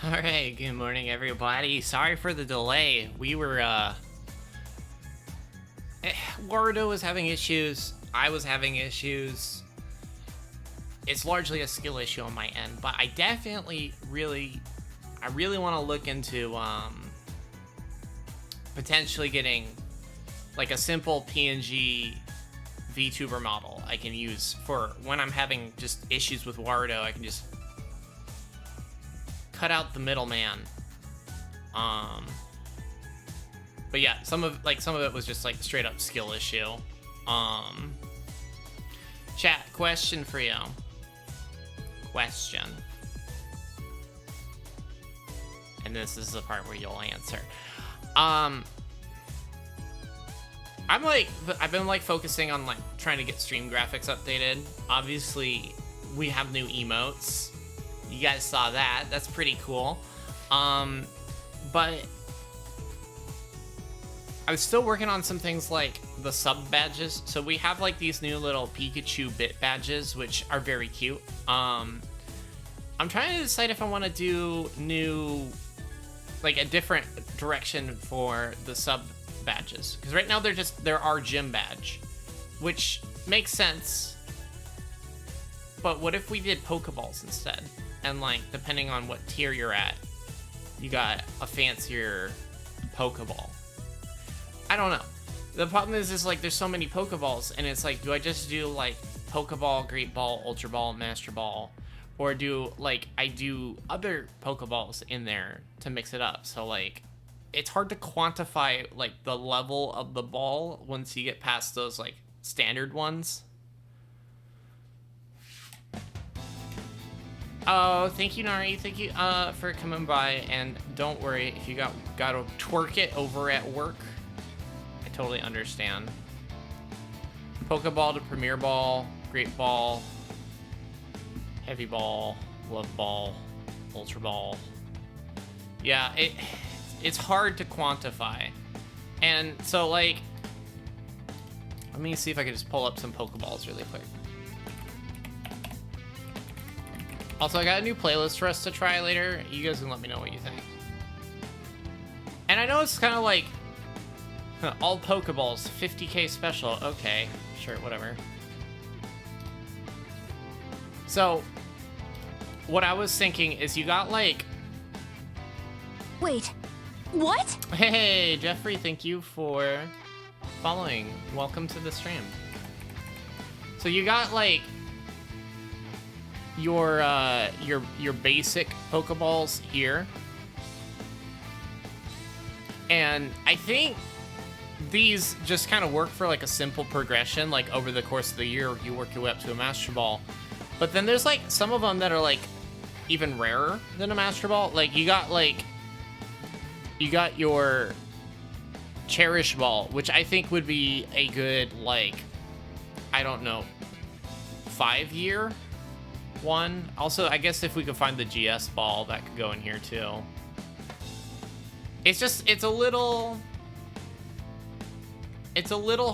Alright, good morning everybody. Sorry for the delay. We were, Wardo was having issues. I was having issues. It's largely a skill issue on my end, but I definitely really want to look into, potentially getting, like, a simple PNG VTuber model I can use for when I'm having just issues with Wardo. I can just cut out the middleman. But yeah, some of it was just like straight up skill issue. Chat, question for you. Question. And this is the part where you'll answer. I've been like focusing on like trying to get stream graphics updated. Obviously, we have new emotes. You guys saw that. That's pretty cool. But I was still working on some things like the sub badges. So we have like these new little Pikachu bit badges, which are very cute. I'm trying to decide if I want to do like a different direction for the sub badges. Because right now they're our gym badge, which makes sense. But what if we did Pokeballs instead? And like, depending on what tier you're at, you got a fancier Pokeball. I don't know. The problem is like, there's so many Pokeballs, and it's like, do I just do like Pokeball, Great Ball, Ultra Ball, Master Ball? Or do like, I do other Pokeballs in there to mix it up? So like, it's hard to quantify like the level of the ball once you get past those like standard ones. Oh, thank you, Nari. Thank you for coming by. And don't worry if you got to twerk it over at work. I totally understand. Pokeball to Premier Ball, Great Ball, Heavy Ball, Love Ball, Ultra Ball. Yeah, it's hard to quantify. And so, like, let me see if I can just pull up some Pokeballs really quick. Also, I got a new playlist for us to try later. You guys can let me know what you think. And I know it's kind of like, all Pokeballs, 50k special. Okay, sure, whatever. So, what I was thinking is you got like... Wait, what? Hey, Jeffrey, thank you for following. Welcome to the stream. So you got like... your basic Pokeballs here. And I think these just kind of work for like a simple progression, like over the course of the year, you work your way up to a Master Ball. But then there's like some of them that are like even rarer than a Master Ball. Like you got your Cherish Ball, which I think would be a good, like, I don't know, 5-year one. Also, I guess if we could find the GS ball, that could go in here too. It's a little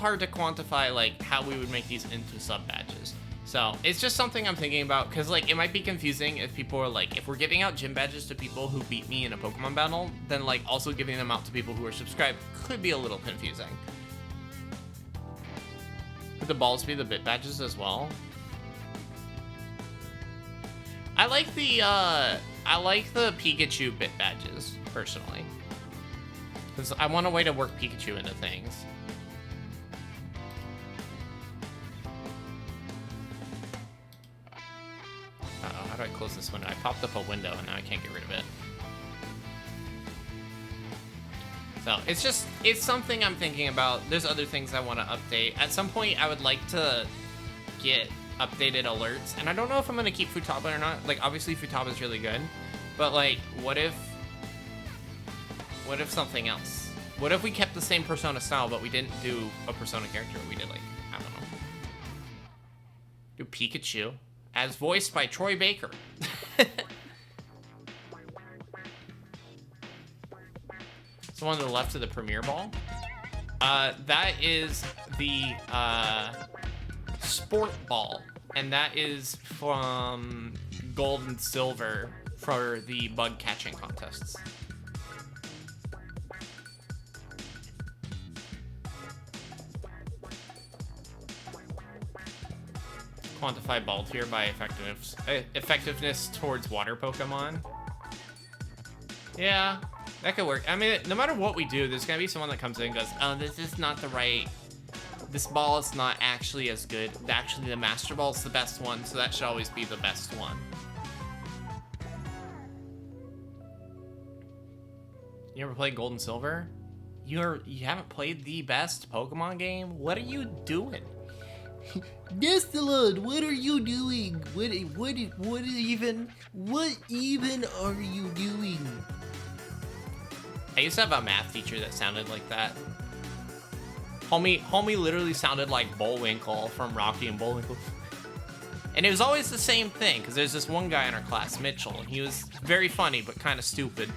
hard to quantify like how we would make these into sub badges. So it's just something I'm thinking about, because like it might be confusing if people are like, if we're giving out gym badges to people who beat me in a Pokemon battle, then like also giving them out to people who are subscribed could be a little confusing. Could the balls be the bit badges as well? I like the Pikachu bit badges, personally. Because I want a way to work Pikachu into things. Uh-oh, how do I close this window? I popped up a window and now I can't get rid of it. So, it's something I'm thinking about. There's other things I want to update. At some point, I would like to get updated alerts, and I don't know if I'm gonna keep Futaba or not. Like, obviously Futaba is really good, but like, what if something else? What if we kept the same Persona style, but we didn't do a Persona character? We did like, I don't know, do Pikachu as voiced by Troy Baker. So on the left of the Premier Ball, that is the Sport Ball, and that is from Gold and Silver for the bug catching contests. Quantify ball tier by effectiveness towards water Pokemon. Yeah, that could work. I mean, no matter what we do, there's gonna be someone that comes in and goes, oh, this is not the right, this ball is not actually as good. Actually, the Master Ball is the best one, so that should always be the best one. You ever played Gold and Silver? You haven't played the best Pokemon game? What are you doing? Destilon, what are you doing? What even are you doing? I used to have a math teacher that sounded like that. Homie literally sounded like Bullwinkle from Rocky and Bullwinkle. And it was always the same thing, because there's this one guy in our class, Mitchell, and he was very funny, but kind of stupid.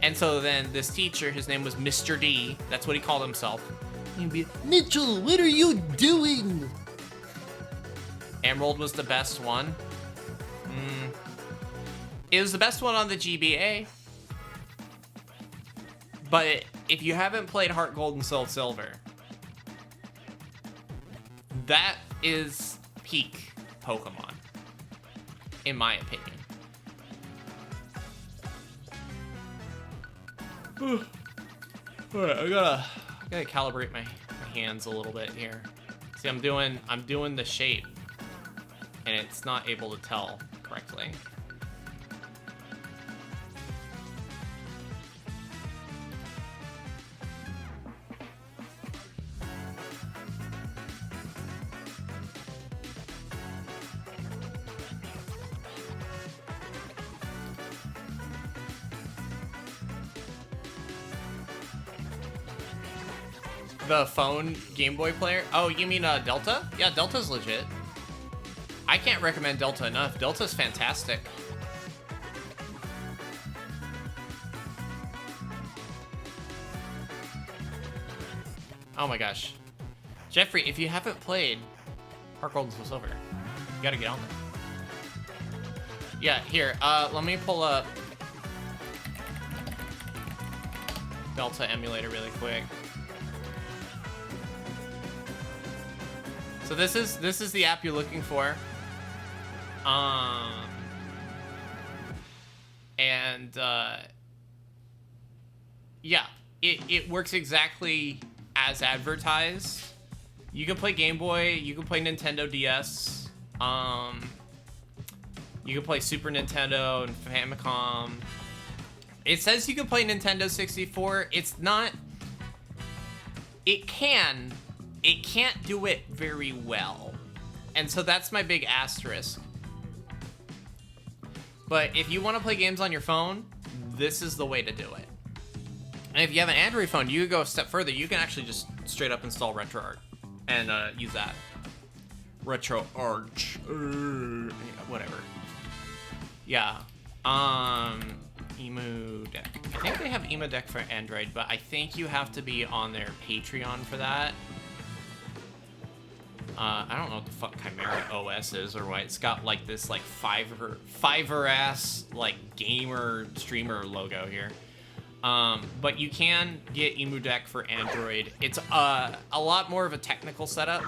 And so then this teacher, his name was Mr. D, that's what he called himself. He'd be, Mitchell, what are you doing? Emerald was the best one. It was the best one on the GBA. But if you haven't played Heart Gold and Soul Silver, that is peak Pokemon, in my opinion. Alright, I gotta calibrate my hands a little bit here. See, I'm doing the shape, and it's not able to tell correctly. The phone Game Boy player? Oh, you mean Delta? Yeah, Delta's legit. I can't recommend Delta enough. Delta's fantastic. Oh my gosh. Jeffrey, if you haven't played Heart Gold and Soul Silver, you gotta get on there. Yeah, here, let me pull up Delta emulator really quick. So this is the app you're looking for. Yeah, it works exactly as advertised. You can play Game Boy, you can play Nintendo DS, you can play Super Nintendo and Famicom. It says you can play Nintendo 64. It's not, it can't do it very well. And so that's my big asterisk. But if you want to play games on your phone, this is the way to do it. And if you have an Android phone, you could go a step further. You can actually just straight up install RetroArch and use that. RetroArch. Whatever. Yeah. Emu Deck. I think they have Emu Deck for Android, but I think you have to be on their Patreon for that. I don't know what the fuck Chimera OS is or what. It's got like this like Fiverr ass like gamer streamer logo here. But you can get Emu Deck for Android. It's a lot more of a technical setup,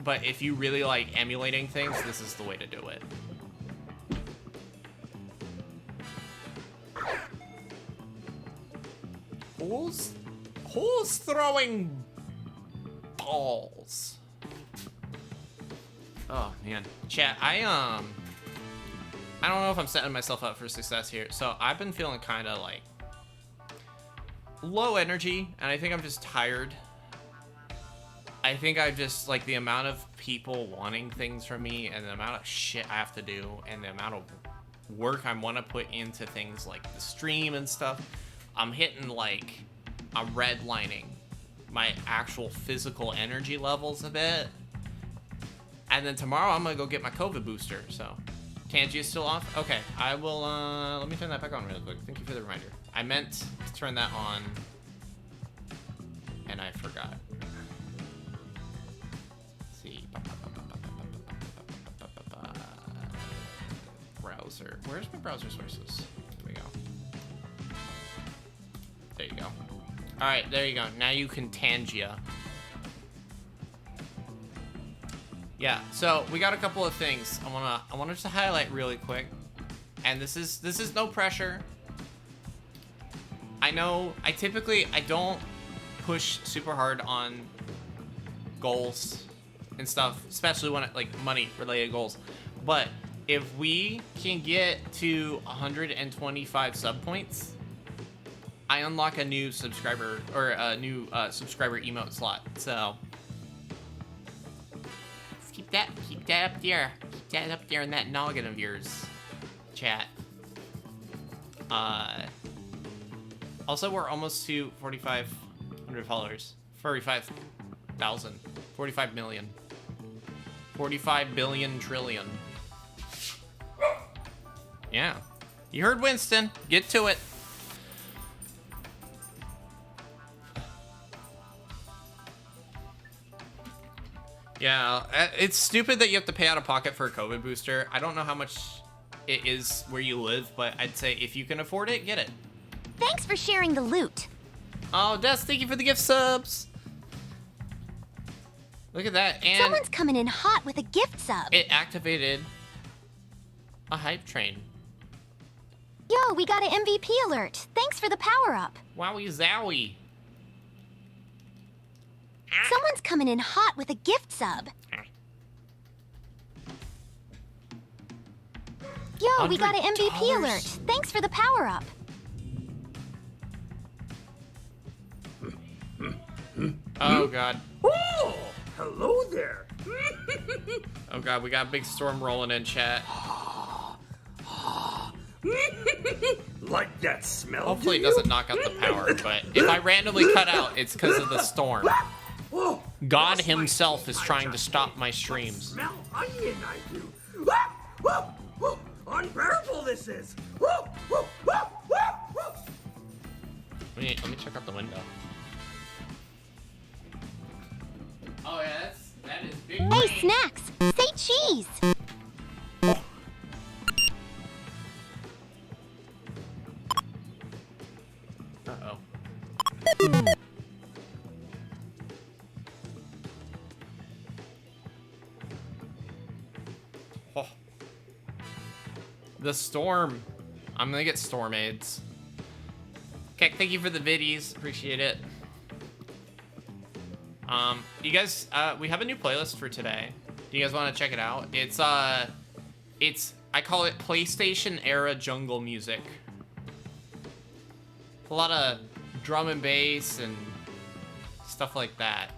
but if you really like emulating things, this is the way to do it. Who's throwing balls? Oh man, chat. I don't know if I'm setting myself up for success here. So I've been feeling kind of like low energy, and I think I'm just tired. I think I just like the amount of people wanting things from me, and the amount of shit I have to do, and the amount of work I want to put into things like the stream and stuff. I'm hitting like, I'm redlining my actual physical energy levels a bit. And then tomorrow I'm gonna go get my COVID booster, so. Tangy is still off? Okay, I will, let me turn that back on really quick. Thank you for the reminder. I meant to turn that on, and I forgot. Let's see. Browser. browser. Where's my browser sources? There we go. There you go. All right, there you go. Now you can Tangia. Yeah, so we got a couple of things I wanted to highlight really quick. And this is no pressure. I know I don't push super hard on goals and stuff, especially when like money related goals. But if we can get to 125 sub points, I unlock a new subscriber or a new subscriber emote slot. So let's keep that up there. Keep that up there in that noggin of yours, chat. Also, we're almost to 4,500 followers. 45,000. 45 million. 45 billion trillion. Yeah. You heard Winston. Get to it. Yeah, it's stupid that you have to pay out of pocket for a COVID booster. I don't know how much it is where you live, but I'd say if you can afford it, get it. Thanks for sharing the loot. Oh, Des, thank you for the gift subs. Look at that. And someone's coming in hot with a gift sub. It activated a hype train. Yo, we got an MVP alert. Thanks for the power-up. Wowie zowie. Someone's coming in hot with a gift sub. Yo, we got an MVP alert. Thanks for the power-up. Oh, God. Oh, hello there. Oh, God, we got a big storm rolling in, chat. Like that smell. Hopefully it doesn't knock out the power, but if I randomly cut out, it's because of the storm. Oh, God himself is trying to stop my streams. Smell onion, I do. Unbearable this is. Let me check out the window. Oh yeah, that is big. Hey, Snacks, say cheese. Uh-oh. Oh. The storm. I'm gonna get storm aids. Okay, thank you for the viddies. Appreciate it. You guys, we have a new playlist for today. Do you guys want to check it out? It's I call it PlayStation era jungle music. A lot of drum and bass and stuff like that.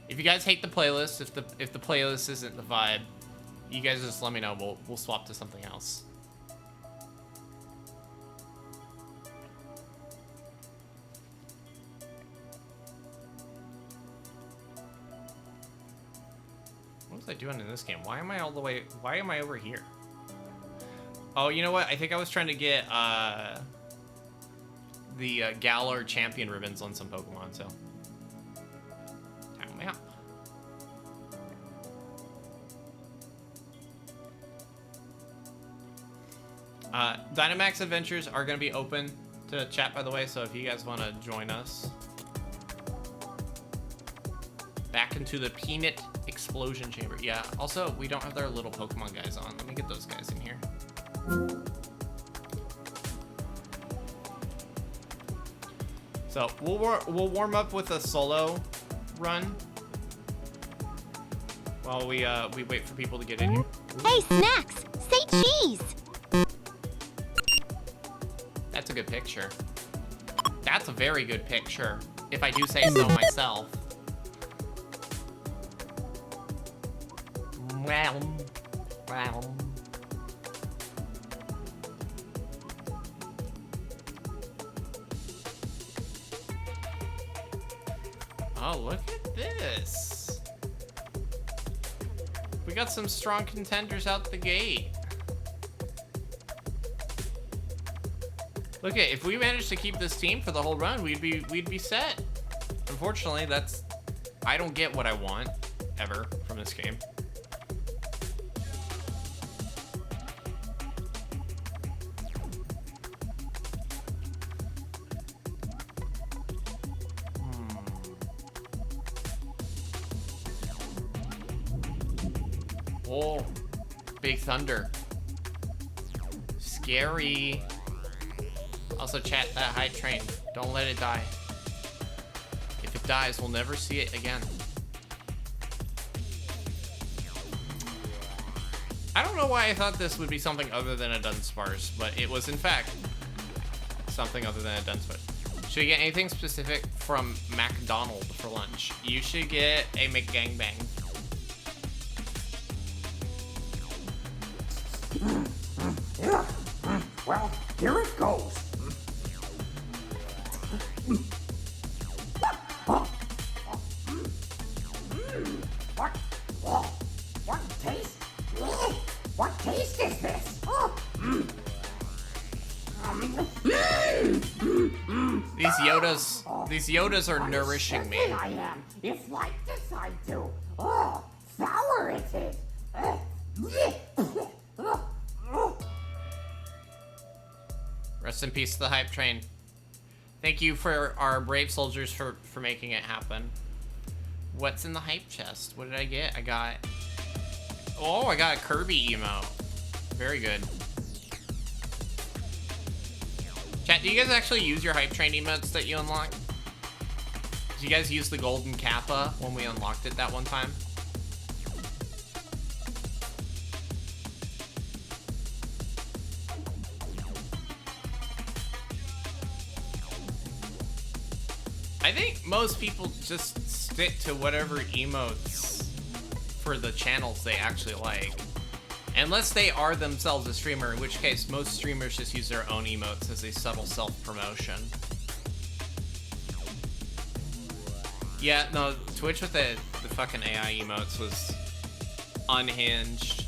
If you guys hate the playlist, if the playlist isn't the vibe, you guys just let me know. We'll swap to something else. What was I doing in this game? Why am I over here? Oh, you know what? I think I was trying to get the Galar champion ribbons on some Pokemon, so. Time out. Dynamax Adventures are going to be open to chat, by the way, so if you guys want to join us. Back into the Peanut Explosion Chamber. Yeah, also, we don't have their little Pokemon guys on. Let me get those guys in here. So, we'll warm up with a solo run while we wait for people to get in here. Hey, Snacks, say cheese. That's a good picture. That's a very good picture, if I do say so myself. Wow. Oh, look at this. We got some strong contenders out the gate. Look at, if we managed to keep this team for the whole run, we'd be set. Unfortunately, I don't get what I want ever from this game. Oh, big thunder. Scary. Also, chat, that hype train. Don't let it die. If it dies, we'll never see it again. I don't know why I thought this would be something other than a Dunsparce, but it was in fact something other than a Dunsparce. Should we get anything specific from McDonald's for lunch? You should get a McGangbang. Well, here it goes. What taste? What taste is this? These Yodas are nourishing me. I am. It's like this I do. Oh, sour it is. Rest in peace to the hype train. Thank you for our brave soldiers for making it happen. What's in the hype chest? What did I get? I got a Kirby emote. Very good. Chat, do you guys actually use your hype train emotes that you unlock? Did you guys use the golden kappa when we unlocked it that one time? I think most people just stick to whatever emotes for the channels they actually like. Unless they are themselves a streamer, in which case most streamers just use their own emotes as a subtle self-promotion. Yeah, no, Twitch with the fucking AI emotes was unhinged.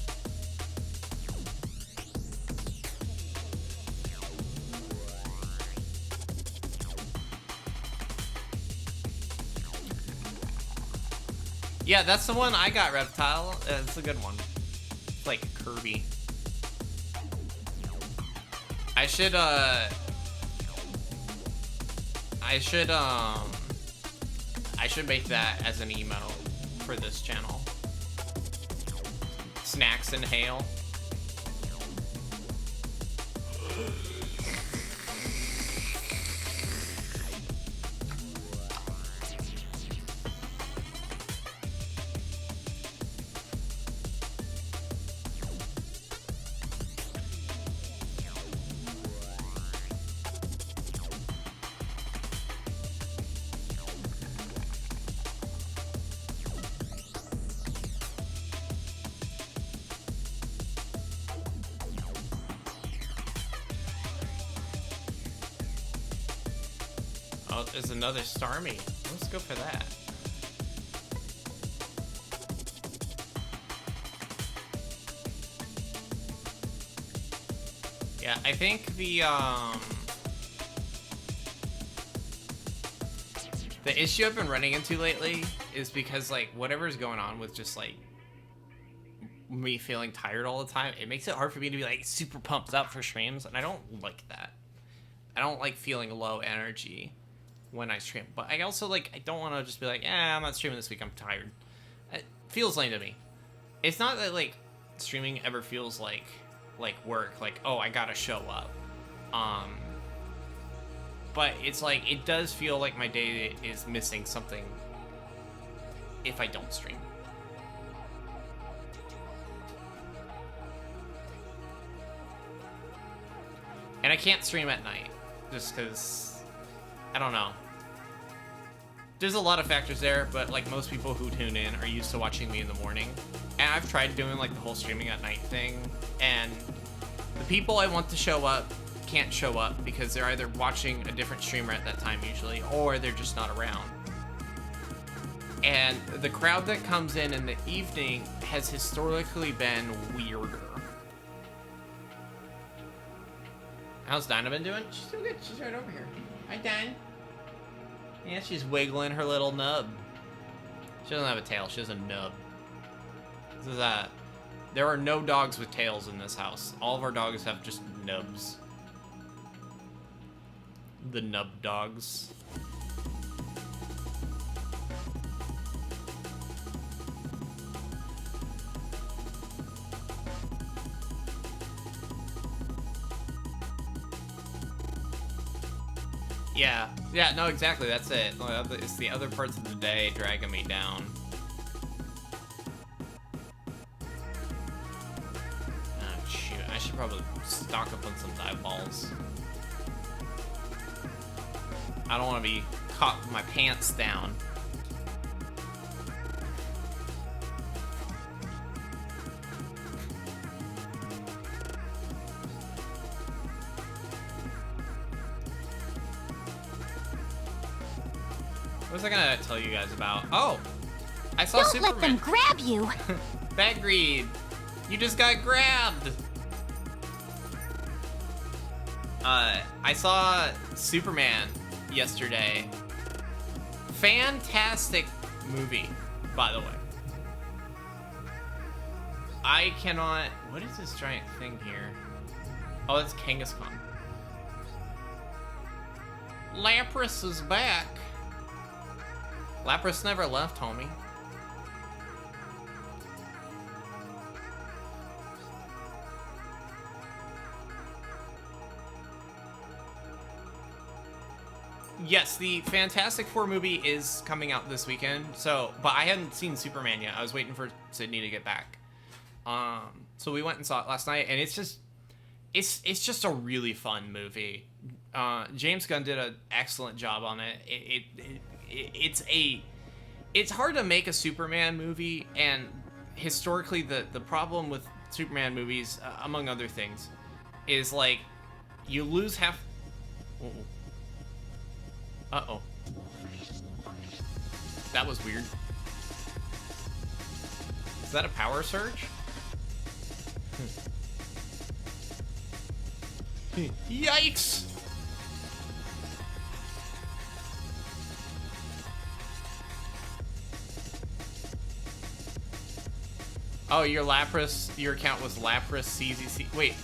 Yeah, that's the one I got, Reptile. It's a good one. It's like Kirby. I should make that as an emote for this channel. Snacks and hail. Oh, there's another Starmie. Let's go for that. Yeah, I think the issue I've been running into lately is because, like, whatever's going on with just, like, me feeling tired all the time, it makes it hard for me to be, like, super pumped up for streams, and I don't like that. I don't like feeling low energy when I stream, but I also, like, I don't want to just be like, I'm not streaming this week, I'm tired. It feels lame to me. It's not that, like, streaming ever feels like work, like, oh, I gotta show up. But it's like, it does feel like my day is missing something if I don't stream. And I can't stream at night, just because, I don't know. There's a lot of factors there, but like most people who tune in are used to watching me in the morning. And I've tried doing like the whole streaming at night thing, and the people I want to show up can't show up because they're either watching a different streamer at that time usually, or they're just not around. And the crowd that comes in the evening has historically been weirder. How's Dinah been doing? She's doing good. She's right over here. Hi, Dinah. Yeah, she's wiggling her little nub. She doesn't have a tail. She has a nub. This is there are no dogs with tails in this house. All of our dogs have just nubs. The nub dogs. Yeah, no, exactly, that's it. It's the other parts of the day dragging me down. Oh, shoot, I should probably stock up on some dive balls. I don't want to be caught with my pants down. What was I gonna tell you guys about? Oh! I saw Don't Superman. let them grab you! Bad greed! You just got grabbed! I saw Superman yesterday. Fantastic movie, by the way. I cannot... What is this giant thing here? Oh, it's Kangaskhan. Lapras is back. Lapras never left, homie. Yes, the Fantastic Four movie is coming out this weekend. So, but I hadn't seen Superman yet. I was waiting for Sydney to get back. So we went and saw it last night, and it's just a really fun movie. James Gunn did an excellent job on it. It's hard to make a Superman movie, and historically the problem with Superman movies, among other things, is like you lose half. Uh-oh. That was weird. Is that a power surge? Yikes! Oh, your account was Lapras CZC. Wait.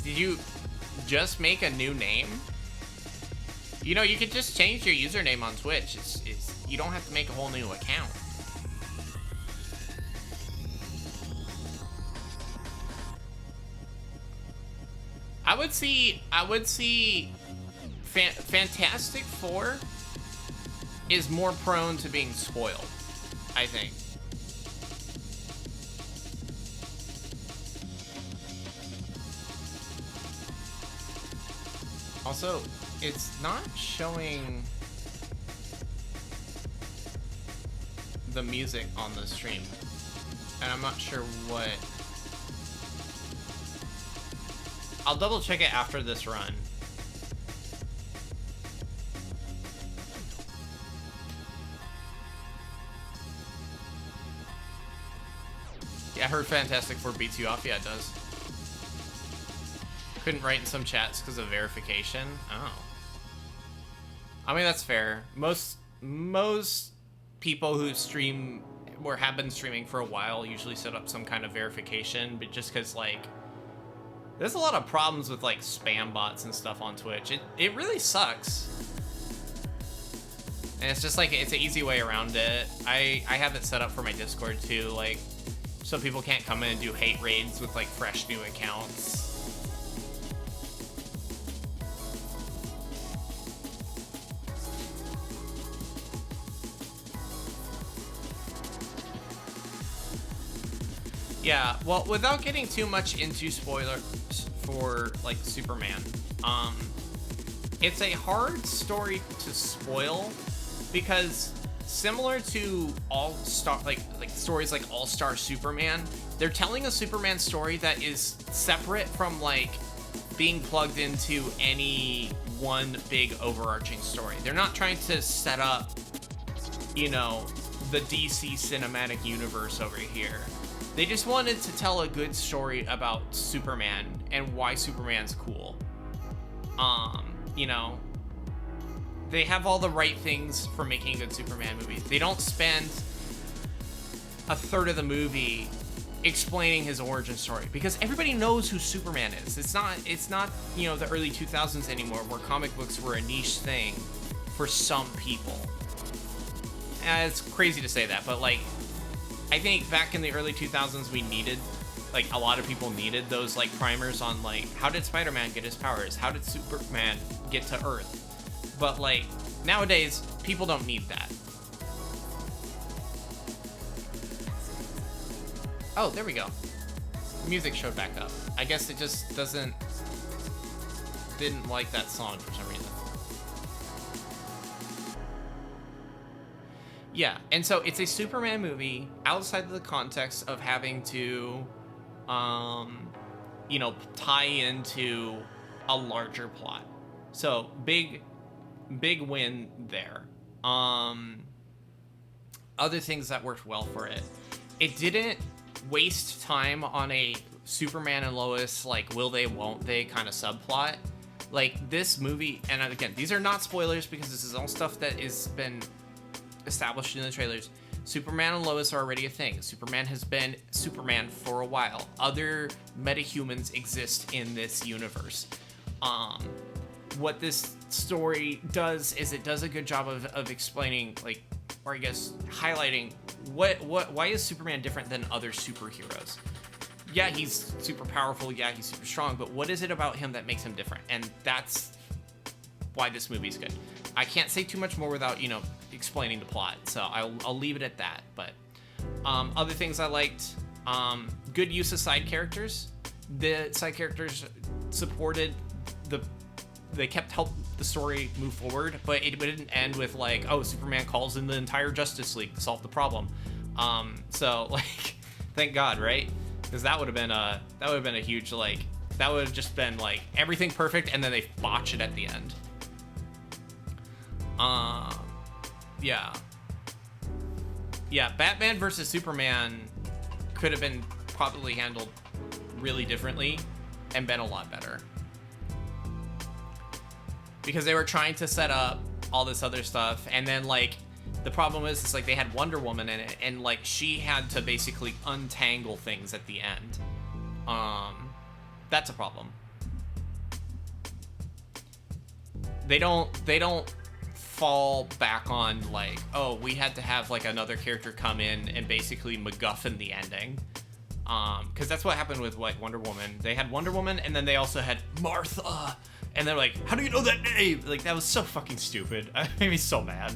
Did you just make a new name? You know, you could just change your username on Twitch. You don't have to make a whole new account. I would see Fantastic Four is more prone to being spoiled, I think. Also, it's not showing the music on the stream, and I'm not sure what. I'll double check it after this run. Yeah, I heard Fantastic Four beats you off. Yeah, it does. Couldn't write in some chats because of verification. Oh. I mean, that's fair. Most people who stream or have been streaming for a while usually set up some kind of verification, but just because, like, there's a lot of problems with, like, spam bots and stuff on Twitch. It really sucks. And it's just, like, it's an easy way around it. I have it set up for my Discord, too, like, so people can't come in and do hate raids with, like, fresh new accounts. Yeah, well, without getting too much into spoilers for, like, Superman, it's a hard story to spoil because similar to stories like All-Star Superman, they're telling a Superman story that is separate from, like, being plugged into any one big overarching story. They're not trying to set up, you know, the DC cinematic universe over here. They just wanted to tell a good story about Superman and why Superman's cool. You know, they have all the right things for making a good Superman movie. They don't spend a third of the movie explaining his origin story because everybody knows who Superman is. It's not, you know, the early 2000s anymore where comic books were a niche thing for some people. And it's crazy to say that, but, like, I think back in the early 2000s we needed like a lot of people needed those like primers on like how did Spider-Man get his powers, how did Superman get to Earth, but like nowadays people don't need that. Oh, there we go. Music showed back up. I guess it just didn't like that song for some reason. Yeah, and so it's a Superman movie outside of the context of having to, you know, tie into a larger plot. So big win there. Other things that worked well for it. It didn't waste time on a Superman and Lois, like, will they, won't they kind of subplot. Like, this movie, and again, these are not spoilers because this is all stuff that has been established in the trailers. Superman and Lois are already a thing. Superman has been Superman for a while. Other metahumans exist in this universe. What this story does is it does a good job of explaining, like, or I guess highlighting why is Superman different than other superheroes? Yeah, he's super powerful. Yeah, he's super strong. But what is it about him that makes him different? And that's why this movie's good. I can't say too much more without, you know, explaining the plot. So I'll leave it at that. But other things I liked, good use of side characters. The side characters supported they kept help the story move forward, but it didn't end with like, oh, Superman calls in the entire Justice League to solve the problem. So like, thank God, right? Because that would have been a huge, like, that would have just been like everything perfect and then they botch it at the end. Yeah, Batman versus Superman could have been probably handled really differently and been a lot better. Because they were trying to set up all this other stuff, and then like the problem is it's like they had Wonder Woman in it, and like she had to basically untangle things at the end. That's a problem. They don't fall back on like, oh, we had to have like another character come in and basically MacGuffin the ending. Because that's what happened with like Wonder Woman. They had Wonder Woman, and then they also had Martha. And they're like, how do you know that name? Like, that was so fucking stupid. It made me so mad.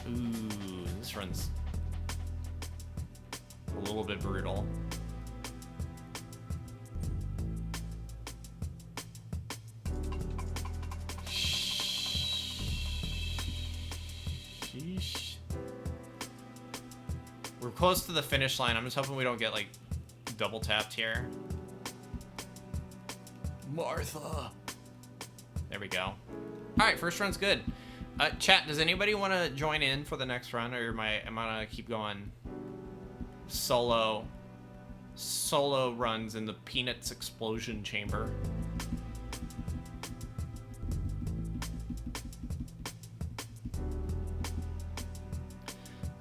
Ooh, this run's a little bit brutal. Sheesh. We're close to the finish line. I'm just hoping we don't get, like, double tapped here. Martha. There we go. All right, first run's good. Chat, does anybody want to join in for the next run, or am I gonna keep going solo runs in the Peanuts explosion chamber?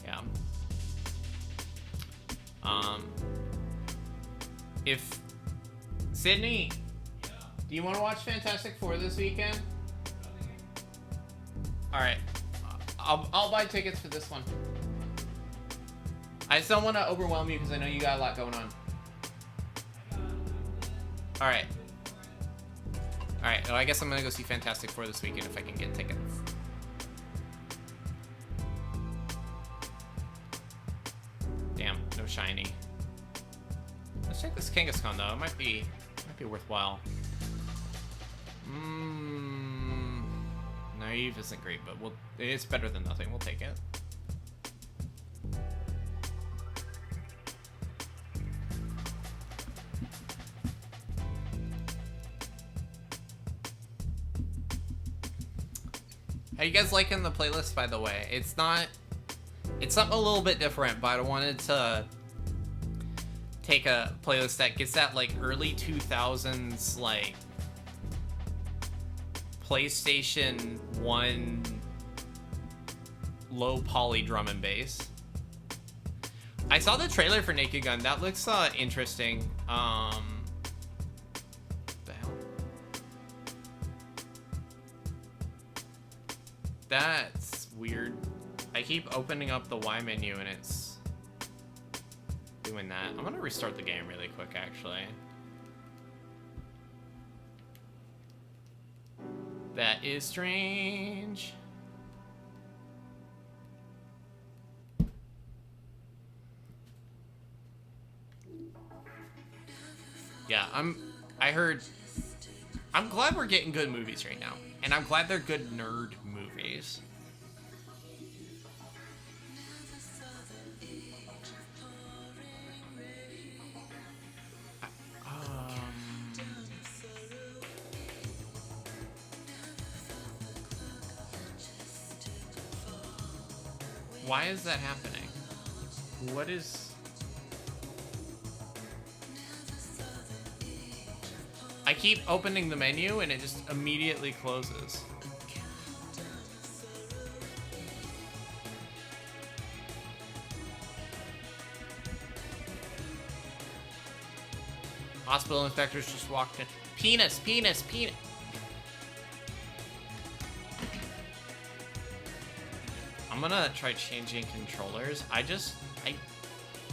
Yeah. If Sydney, do you want to watch Fantastic Four this weekend? All right, I'll buy tickets for this one. I just don't want to overwhelm you because I know you got a lot going on. All right. Well, I guess I'm gonna go see Fantastic Four this weekend if I can get tickets. Damn, no shiny. Let's check this Kangaskhan though. It might be worthwhile. Naive isn't great, but it's better than nothing. We'll take it. How you guys liking the playlist, by the way? It's something a little bit different, but I wanted to take a playlist that gets that like early 2000s like PlayStation 1 low poly drum and bass. I saw the trailer for Naked Gun. That looks interesting. The hell? That's weird. I keep opening up the Y menu and it's doing that. I'm gonna restart the game really quick, actually. That is strange. Yeah, I'm glad we're getting good movies right now. And I'm glad they're good nerd movies. Why is that happening? What is... I keep opening the menu and it just immediately closes. Hospital inspectors just walked in. Penis, penis, penis. I'm gonna try changing controllers. I'm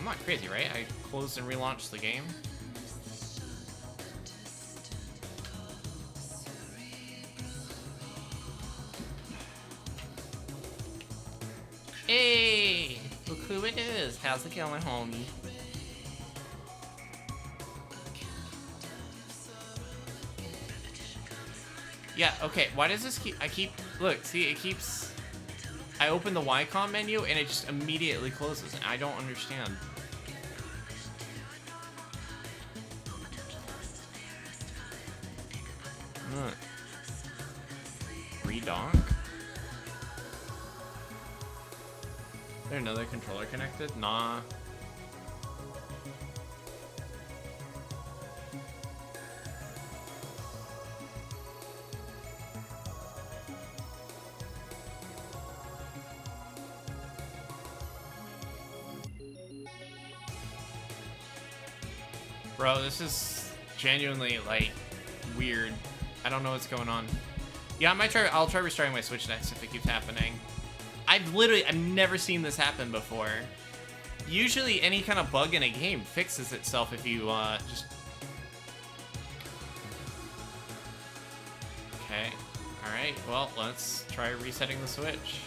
not crazy, right? I closed and relaunched the game. Hey, look who it is. How's it going, homie? Yeah, okay, why does this look, see, it keeps... I open the Ycom menu and it just immediately closes. I don't understand. Redock? Is there another controller connected? Nah. Bro, this is genuinely, like, weird. I don't know what's going on. Yeah, I'll try restarting my Switch next if it keeps happening. I've never seen this happen before. Usually any kind of bug in a game fixes itself if you, just... Okay. Alright, well, let's try resetting the Switch.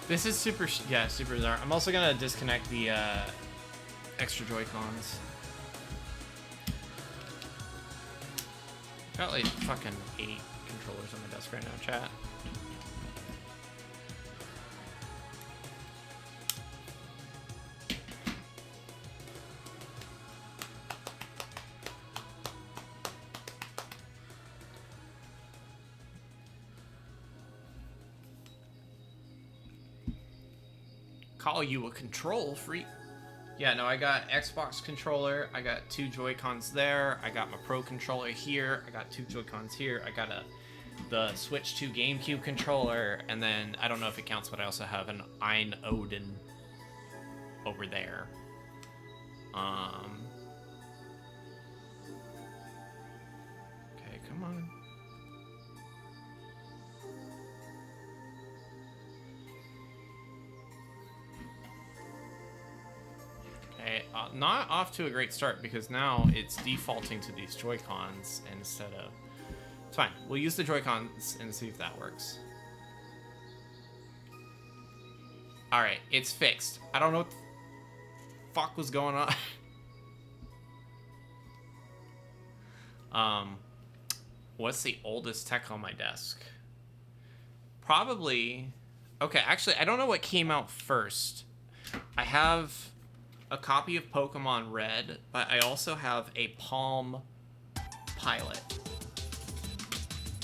This is super bizarre. I'm also gonna disconnect the extra Joy-Cons. Got like fucking 8 controllers on my desk right now, chat. Call you a control freak. Yeah, no, I got Xbox controller. I got 2 Joy-Cons there. I got my Pro controller here. I got 2 Joy-Cons here. I got the Switch 2 GameCube controller, and then I don't know if it counts, but I also have an Ein Odin over there. Okay, come on. Not off to a great start because now it's defaulting to these Joy-Cons instead of... It's fine. We'll use the Joy-Cons and see if that works. Alright, it's fixed. I don't know what the fuck was going on. What's the oldest tech on my desk? Probably... Okay, actually, I don't know what came out first. I have a copy of Pokemon Red, but I also have a Palm Pilot.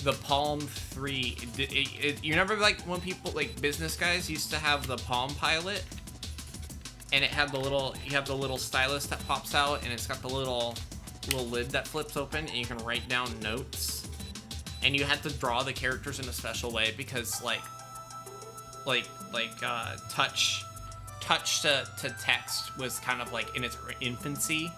The Palm 3. You remember, like, when people, like, business guys used to have the Palm Pilot? And it had the little, you have the little stylus that pops out, and it's got the little lid that flips open, and you can write down notes. And you had to draw the characters in a special way because, touch to text was kind of like in its infancy.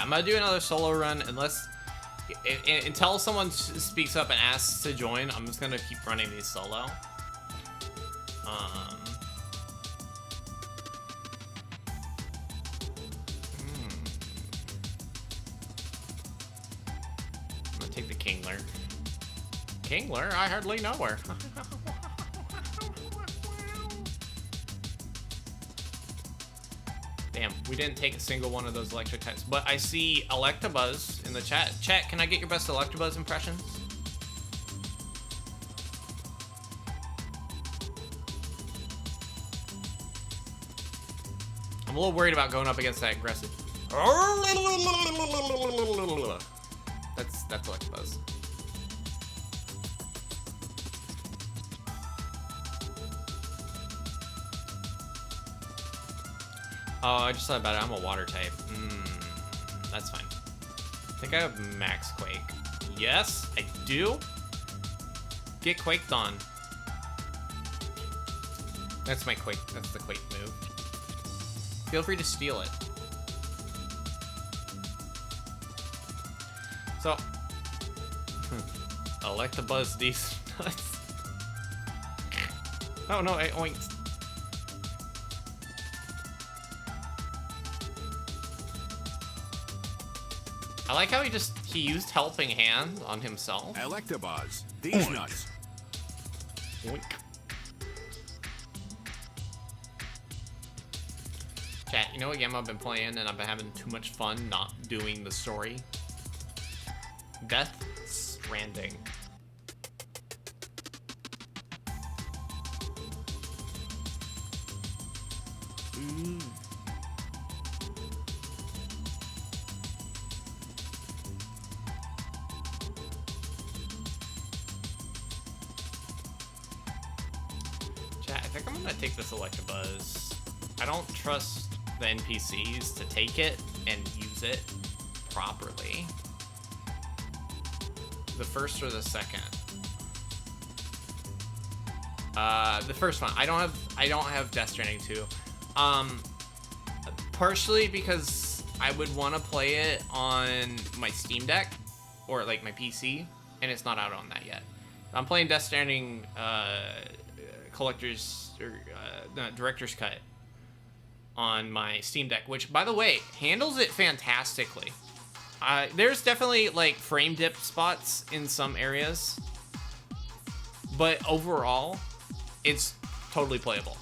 I'm gonna do another solo run unless until someone speaks up and asks to join. I'm just gonna keep running these solo. I'm gonna take the Kingler. Kingler? I hardly know her. Damn, we didn't take a single one of those electric types. But I see Electabuzz in the chat. Chat, can I get your best Electabuzz impressions? I'm a little worried about going up against that aggressive. That's Electabuzz. Oh, I just thought about it. I'm a water type. That's fine. I think I have Max Quake. Yes, I do. Get quaked on. That's my Quake. That's the Quake move. Feel free to steal it. So, Electabuzz these nuts. Oh no, I oinked. I like how he used Helping Hand on himself. Electabuzz, these nuts. Oink. Chat, you know what game I've been playing and I've been having too much fun not doing the story? Death Stranding. Chat, I think I'm gonna take this Electabuzz. I don't trust the NPCs to take it and use it properly. The first or the second? The first one. I don't have Death Stranding 2. Partially because I would want to play it on my Steam Deck or like my PC, and it's not out on that yet. I'm playing Death Stranding Director's Cut on my Steam Deck, which, by the way, handles it fantastically. There's definitely like frame dip spots in some areas, but overall, it's totally playable.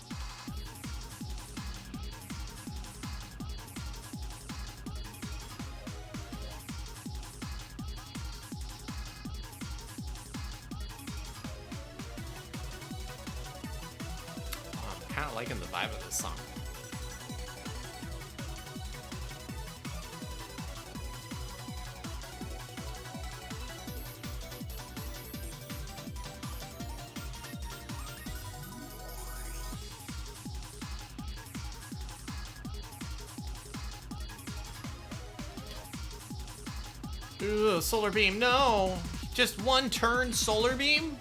I'm kind of liking the vibe of this song. Ooh, Solar Beam, no! Just one turn Solar Beam?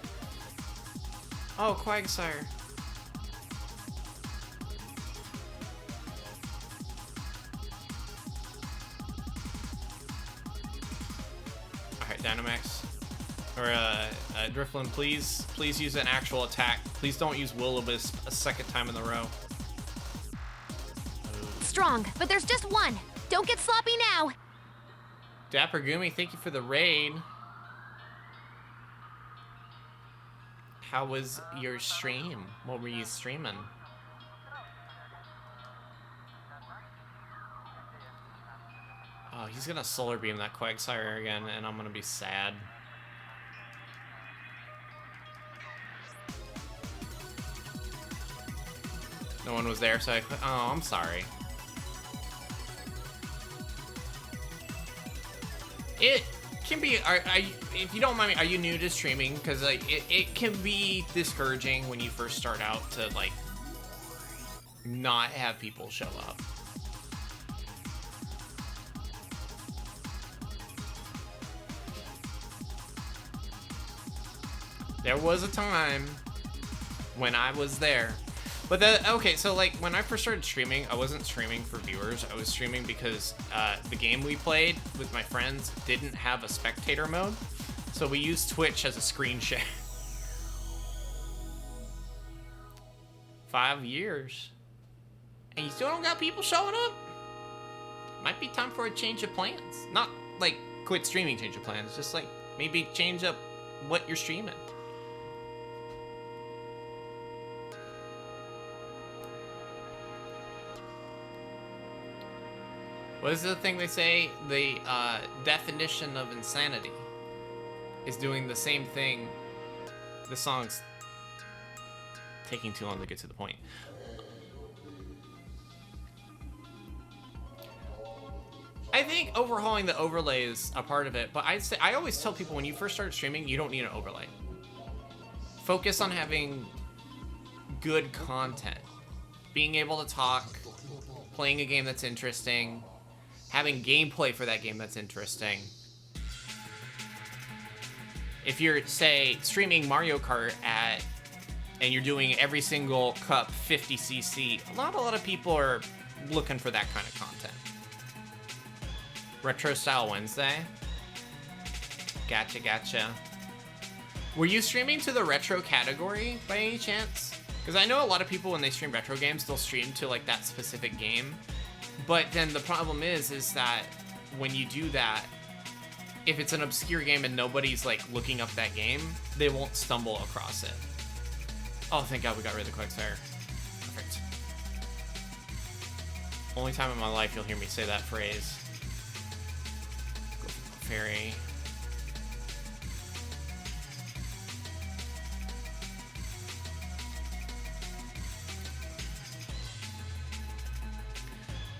Oh, Quagsire. Alright, Dynamax. Or, Drifloon, please use an actual attack. Please don't use Will-O-Wisp a second time in a row. Strong, but there's just one. Don't get sloppy now. Dapper Gumi, thank you for the raid. How was your stream? What were you streaming? Oh, he's gonna Solar Beam that Quagsire again, and I'm gonna be sad. No one was there, so oh, I'm sorry. It can be, if you don't mind me, are you new to streaming? Because like, it can be discouraging when you first start out to like not have people show up. There was a time when I was there. But okay, so like when I first started streaming, I wasn't streaming for viewers. I was streaming because the game we played with my friends didn't have a spectator mode. So we used Twitch as a screen share. 5 years. And you still don't got people showing up? Might be time for a change of plans. Not like quit streaming, change of plans. Just like maybe change up what you're streaming. What is the thing they say? The definition of insanity is doing the same thing. The song's taking too long to get to the point. I think overhauling the overlay is a part of it, but I always tell people when you first start streaming, you don't need an overlay. Focus on having good content. Being able to talk, playing a game that's interesting, having gameplay for that game that's interesting. If you're, say, streaming Mario Kart and you're doing every single cup 50cc, a lot of people are looking for that kind of content. Retro Style Wednesday. Gotcha. Were you streaming to the retro category by any chance? Because I know a lot of people when they stream retro games, they'll stream to like that specific game. But then the problem is that when you do that, if it's an obscure game and nobody's like looking up that game, they won't stumble across it. Oh, thank God we got rid of the quicksire. Perfect. Only time in my life you'll hear me say that phrase. Go for fairy.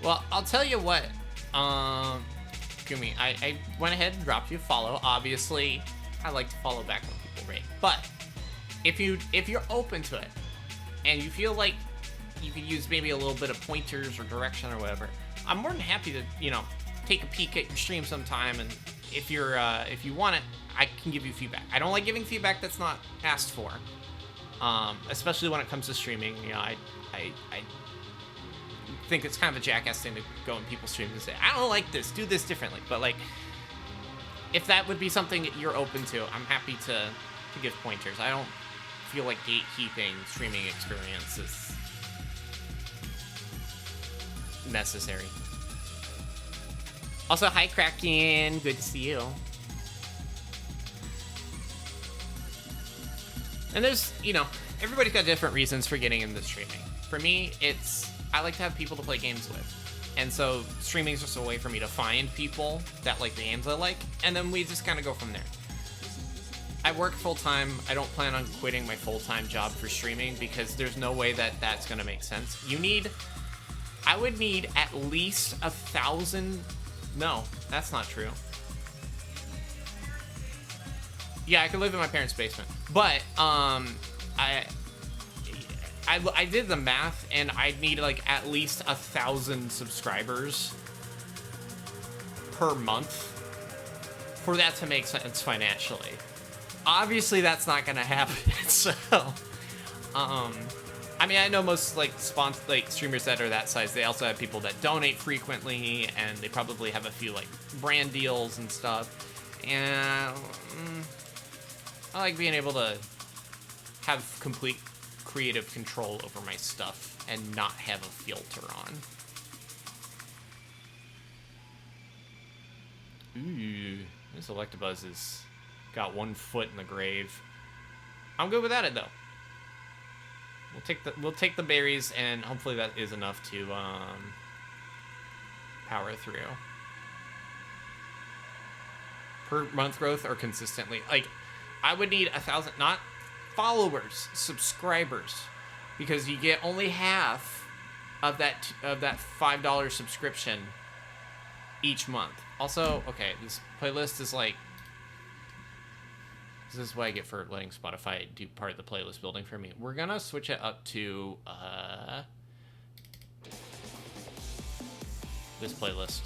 Well, I'll tell you what. Gumi, I went ahead and dropped you a follow. Obviously, I like to follow back when people rate. But if you're open to it and you feel like you could use maybe a little bit of pointers or direction or whatever, I'm more than happy to, take a peek at your stream sometime. And if you want it, I can give you feedback. I don't like giving feedback that's not asked for, especially when it comes to streaming. I think it's kind of a jackass thing to go in people's streams and say, I don't like this, do this differently. But like, if that would be something that you're open to, I'm happy to give pointers. I don't feel like gatekeeping streaming experience is necessary. Also, hi Kraken, good to see you. And there's, everybody's got different reasons for getting into streaming. For me, I like to have people to play games with. And so streaming is just a way for me to find people that like the games I like, and then we just kind of go from there. I work full-time. I don't plan on quitting my full-time job for streaming because there's no way that that's going to make sense. I would need at least 1,000. No, that's not true. Yeah, I could live in my parents' basement. But, I did the math, and I'd need like at least 1,000 subscribers per month for that to make sense financially. Obviously, that's not gonna happen. So, I mean, I know most streamers that are that size. They also have people that donate frequently, and they probably have a few like brand deals and stuff. And I like being able to have complete creative control over my stuff and not have a filter on. Ooh, this Electabuzz has got 1 foot in the grave. I'm good without it though. We'll take the berries, and hopefully that is enough to power through. Per month growth or consistently? Like, I would need 1,000, not followers, subscribers, because you get only half of that $5 subscription each month. Also, okay, this playlist is like, this is what I get for letting Spotify do part of the playlist building for me. We're gonna switch it up to this playlist.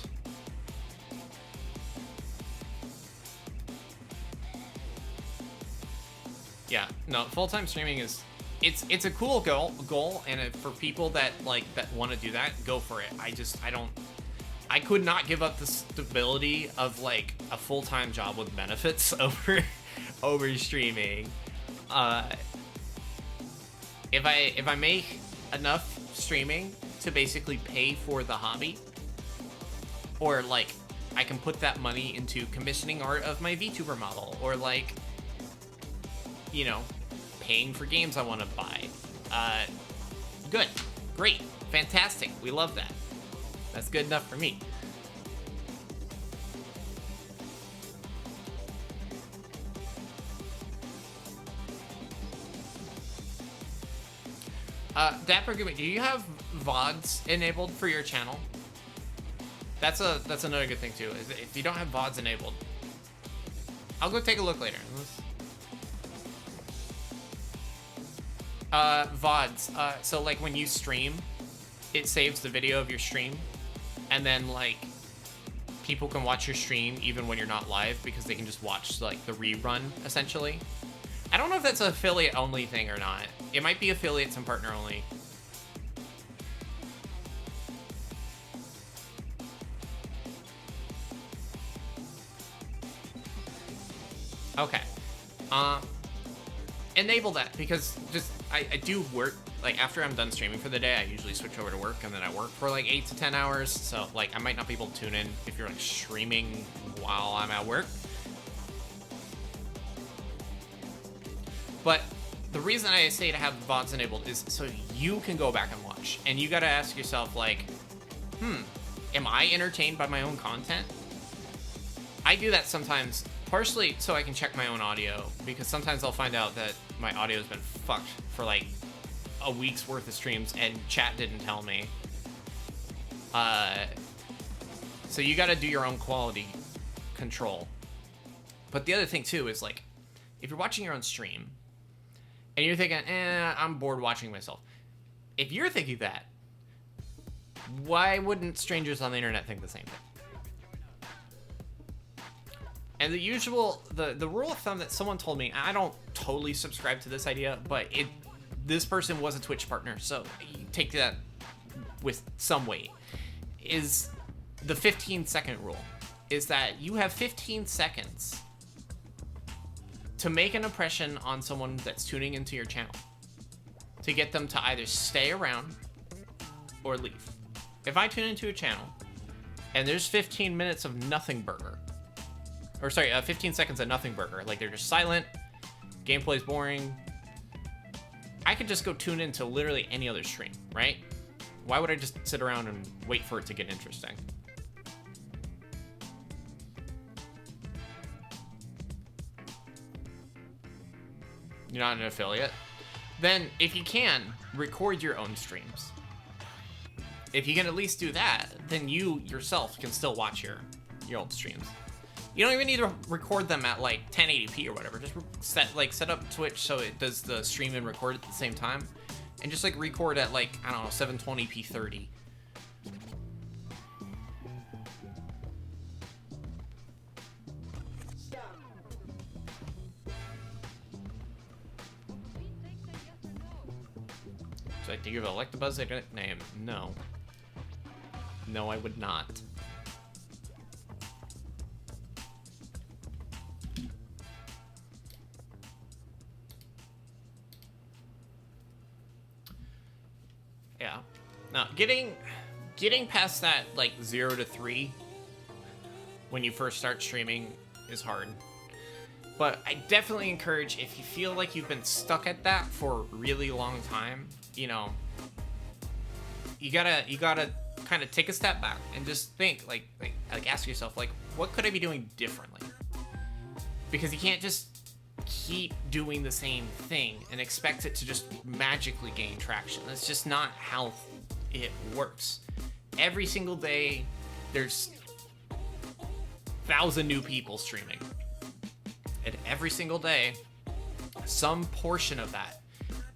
Yeah, no, full-time streaming is it's a cool goal, and for people that want to do that, go for it. I could not give up the stability of like a full-time job with benefits over streaming. If I make enough streaming to basically pay for the hobby, or like I can put that money into commissioning art of my VTuber model, or like, you know, paying for games I want to buy. Good, great, fantastic. We love that. That's good enough for me. Dapper Gumi, do you have VODs enabled for your channel? That's another good thing too. Is if you don't have VODs enabled, I'll go take a look later. VODs. So like when you stream, it saves the video of your stream, and then like people can watch your stream even when you're not live because they can just watch like the rerun essentially. I don't know if that's an affiliate only thing or not. It might be affiliates and partner only. Okay. Enable that, because just I do work, like after I'm done streaming for the day, I usually switch over to work, and then I work for like 8 to 10 hours. So like I might not be able to tune in if you're like streaming while I'm at work. But the reason I say to have VODs enabled is so you can go back and watch, and you got to ask yourself like, am I entertained by my own content? I do that sometimes, partially so I can check my own audio, because sometimes I'll find out that my audio's been fucked for like a week's worth of streams and chat didn't tell me. So you got to do your own quality control. But the other thing too is like, if you're watching your own stream and you're thinking, I'm bored watching myself. If you're thinking that, why wouldn't strangers on the internet think the same thing? And the usual, the rule of thumb that someone told me, I don't totally subscribe to this idea, but this person was a Twitch partner, so you take that with some weight, is the 15-second rule. Is that you have 15 seconds to make an impression on someone that's tuning into your channel, to get them to either stay around or leave. If I tune into a channel and there's 15 minutes of nothing burger, or sorry, 15 seconds of nothing burger, like they're just silent, gameplay's boring, I could just go tune into literally any other stream, right? Why would I just sit around and wait for it to get interesting? You're not an affiliate? Then, if you can, record your own streams. If you can at least do that, then you yourself can still watch your old streams. You don't even need to record them at like 1080p or whatever. Just set up Twitch so it does the stream and record at the same time, and just like record at like, I don't know, 720p 30. So do you elect the Buzz a nickname? No. No, I would not. Yeah. Now, getting past that, like, 0 to 3 when you first start streaming is hard. But I definitely encourage, if you feel like you've been stuck at that for a really long time, you know, you gotta kind of take a step back and just think, like ask yourself, like, what could I be doing differently? Because you can't just keep doing the same thing and expect it to just magically gain traction. That's just not how it works. Every single day, there's 1,000 new people streaming. And every single day, some portion of that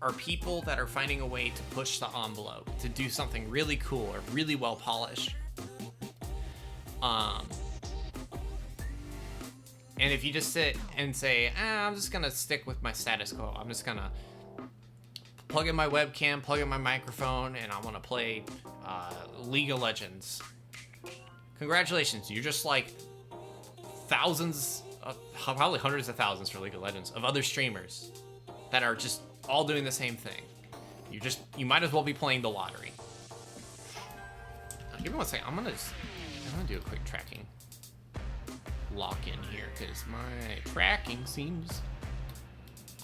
are people that are finding a way to push the envelope, to do something really cool or really well polished. And if you just sit and say, I'm just gonna stick with my status quo, I'm just gonna plug in my webcam, plug in my microphone, and I want to play League of Legends. Congratulations, you're just like thousands, probably hundreds of thousands for League of Legends, of other streamers that are just all doing the same thing. You might as well be playing the lottery. Give me one second. I'm gonna do a quick tracking lock in here because my tracking seems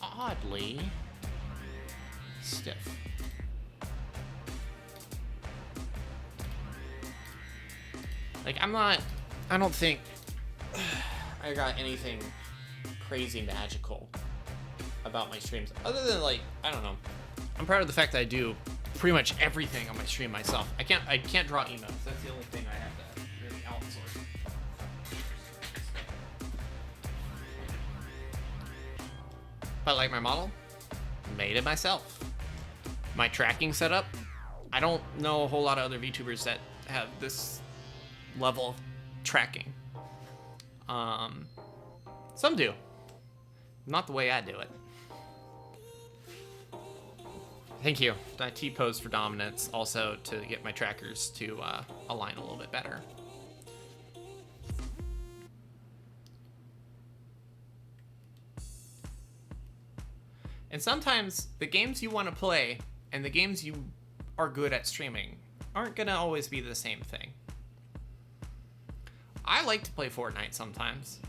oddly stiff. Like I don't think I got anything crazy magical about my streams other than, like, I don't know. I'm proud of the fact that I do pretty much everything on my stream myself. I can't draw emotes. That's the only thing I have to really outsource. But like my model, made it myself. My tracking setup, I don't know a whole lot of other VTubers that have this level of tracking. Some do. Not the way I do it. Thank you. I T-pose for dominance, also to get my trackers to align a little bit better. And sometimes the games you want to play and the games you are good at streaming aren't gonna always be the same thing. I like to play Fortnite sometimes,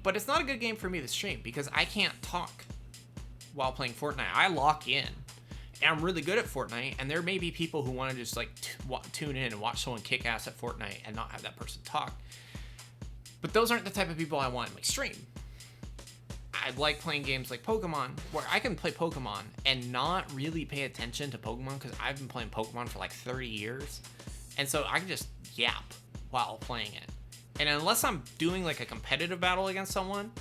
but it's not a good game for me to stream because I can't talk while playing Fortnite. I lock in. And I'm really good at Fortnite, and there may be people who want to just like tune in and watch someone kick ass at Fortnite and not have that person talk. But those aren't the type of people I want in my stream. I like playing games like Pokemon, where I can play Pokemon and not really pay attention to Pokemon because I've been playing Pokemon for like 30 years. And so I can just yap while playing it. And unless I'm doing like a competitive battle against someone,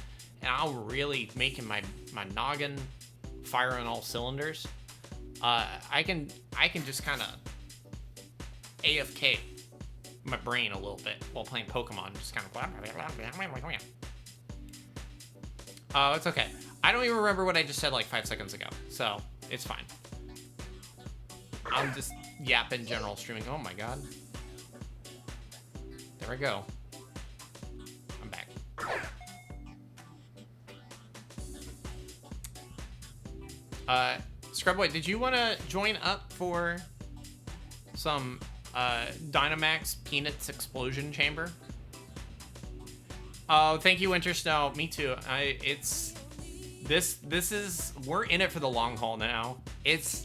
and I'm really making my noggin fire on all cylinders, I can just kind of AFK my brain a little bit while playing Pokemon. Just kind of. Oh, it's okay. I don't even remember what I just said like 5 seconds ago, so it's fine. I'm just yapping general streaming. Oh my god. There we go. I'm back. Scrubboy, did you want to join up for some Dynamax Peanuts Explosion Chamber? Oh, thank you, Winter Snow. Me too. This is, we're in it for the long haul now.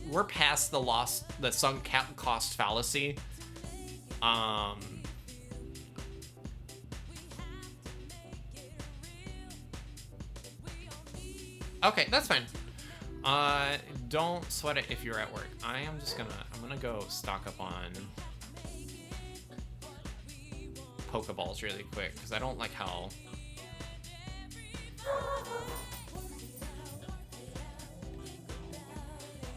We're past the sunk cost fallacy. Okay, that's fine. Don't sweat it if you're at work. I'm gonna go stock up on Pokeballs really quick because I don't like how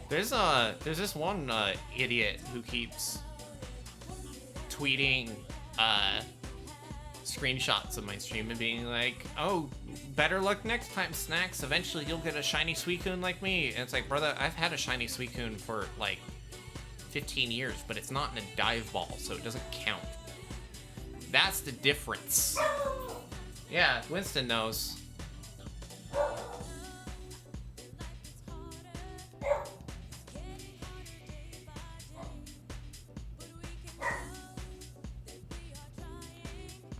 there's this one idiot who keeps tweeting screenshots of my stream and being like, oh, better luck next time, Snacks. Eventually you'll get a shiny Suicune like me. And it's like, brother, I've had a shiny Suicune for like 15 years, but it's not in a dive ball, so it doesn't count. That's the difference. Yeah, Winston knows.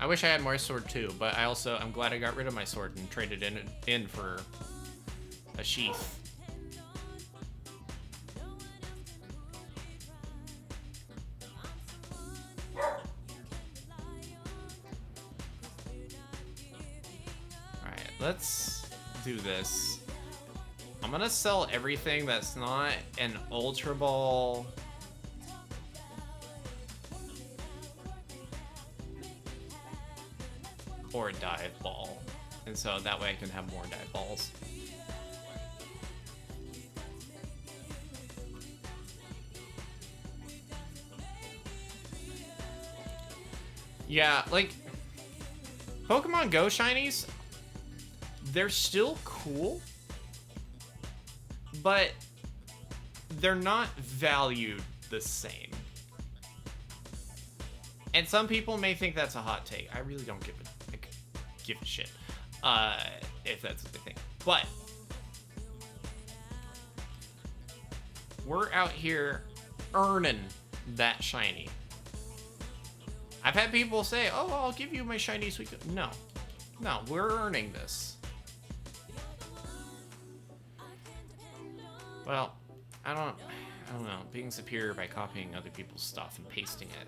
I wish I had more sword too, but I'm glad I got rid of my sword and traded in for a sheath. Alright, let's do this. I'm gonna sell everything that's not an Ultra Ball. Or a dive ball, and so that way I can have more dive balls. Yeah, like Pokemon Go shinies, they're still cool, but they're not valued the same. And some people may think that's a hot take. I really don't give a shit if that's what they think. But we're out here earning that shiny. I've had people say, "Oh, I'll give you my shiny sweet." No, we're earning this. Well, I don't know. Being superior by copying other people's stuff and pasting it.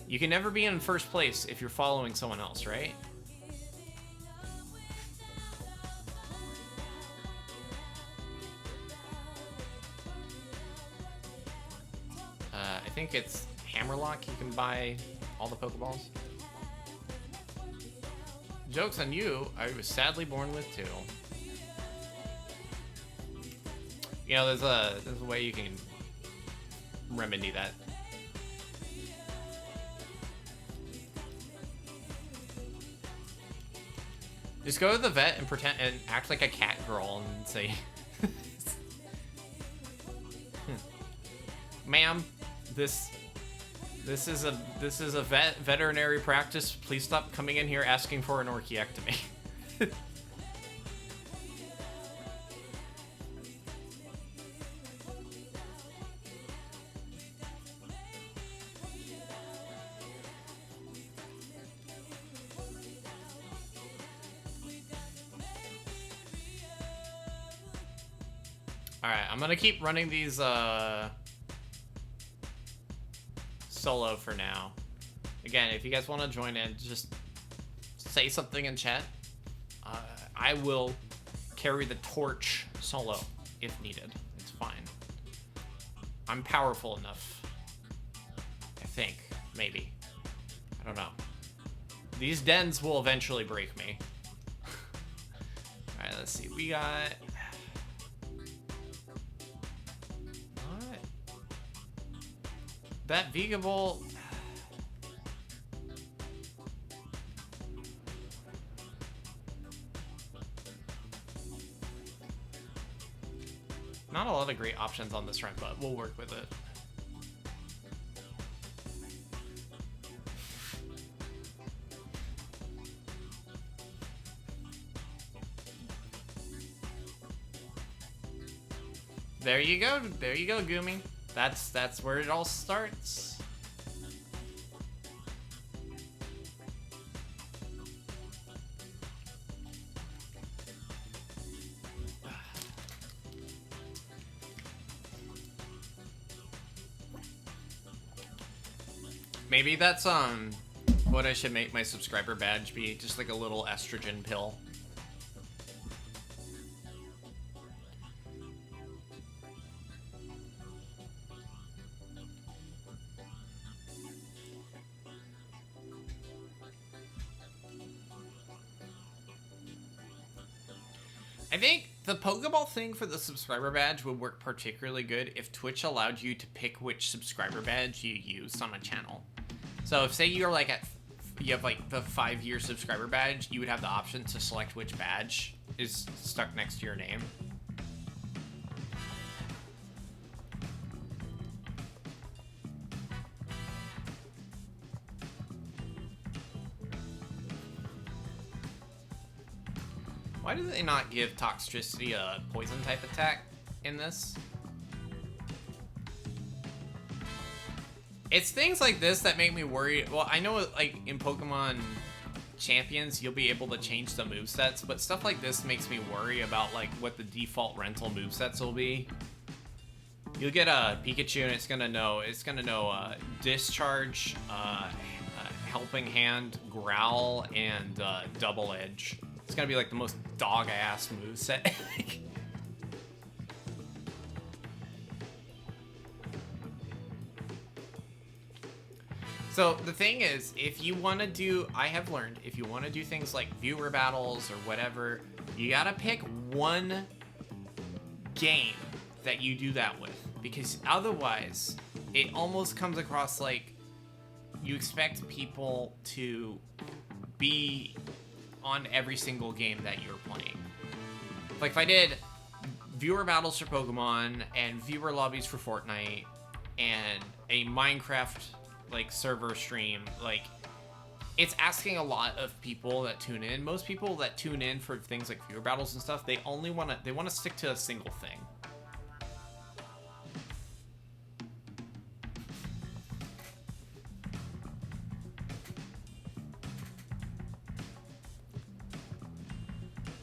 You can never be in first place if you're following someone else, right? I think it's Hammerlock. You can buy all the Pokeballs. Joke's on you. I was sadly born with two. You know, there's a way you can remedy that. Just go to the vet and pretend and act like a cat girl and say, "Ma'am, this is a veterinary practice. Please stop coming in here asking for an orchiectomy." Alright, I'm gonna keep running these solo for now. Again, if you guys want to join in, just say something in chat. I will carry the torch solo if needed. It's fine. I'm powerful enough. I think. Maybe. I don't know. These dens will eventually break me. Alright, let's see. We got... That Vigable... Not a lot of great options on this run, but we'll work with it. There you go, Gumi. That's where it all starts. Maybe that's what I should make my subscriber badge be, just like a little estrogen pill. I think the Pokeball thing for the subscriber badge would work particularly good if Twitch allowed you to pick which subscriber badge you use on a channel. So if, say, you're like you have like the 5-year subscriber badge, you would have the option to select which badge is stuck next to your name. Why do they not give Toxtricity a poison type attack in this? It's things like this that make me worry. Well, I know like in Pokemon Champions, you'll be able to change the movesets, but stuff like this makes me worry about like what the default rental movesets will be. You'll get a Pikachu and it's gonna know Discharge, Helping Hand, Growl, and Double Edge. It's gonna be like the most dog-ass moveset. So the thing is, if you want to do, I have learned, if you want to do things like viewer battles or whatever, you gotta pick one game that you do that with, because otherwise it almost comes across like you expect people to be on every single game that you're playing. Like if I did viewer battles for Pokemon and viewer lobbies for Fortnite and a Minecraft like server stream, like it's asking a lot of people that tune in. Most people that tune in for things like viewer battles and stuff, they want to stick to a single thing.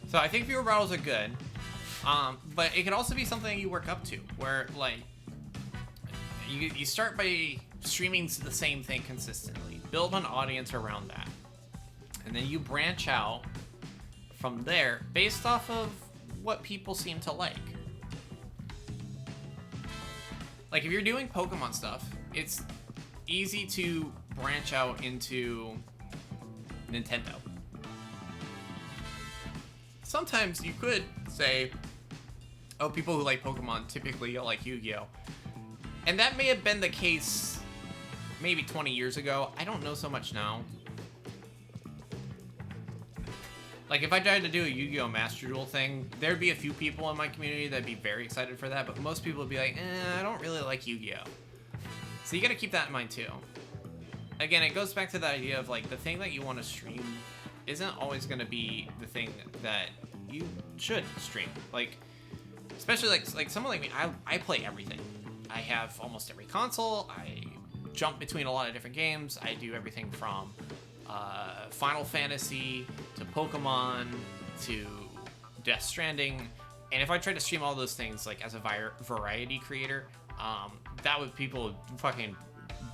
So I think viewer battles are good, but it could also be something you work up to, where like you start by streaming the same thing consistently, build an audience around that, and then you branch out from there based off of what people seem to like. Like if you're doing Pokemon stuff, it's easy to branch out into Nintendo. Sometimes you could say, oh, people who like Pokemon typically like Yu-Gi-Oh! And that may have been the case maybe 20 years ago. I don't know so much now. Like, if I tried to do a Yu-Gi-Oh! Master Duel thing, there'd be a few people in my community that'd be very excited for that, but most people would be like, I don't really like Yu-Gi-Oh! So you gotta keep that in mind, too. Again, it goes back to the idea of, like, the thing that you want to stream isn't always gonna be the thing that you should stream. Like, especially, like someone like me, I play everything. I have almost every console, I jump between a lot of different games, I do everything from Final Fantasy to Pokemon to Death Stranding, and if I tried to stream all those things like as a variety creator, that would people fucking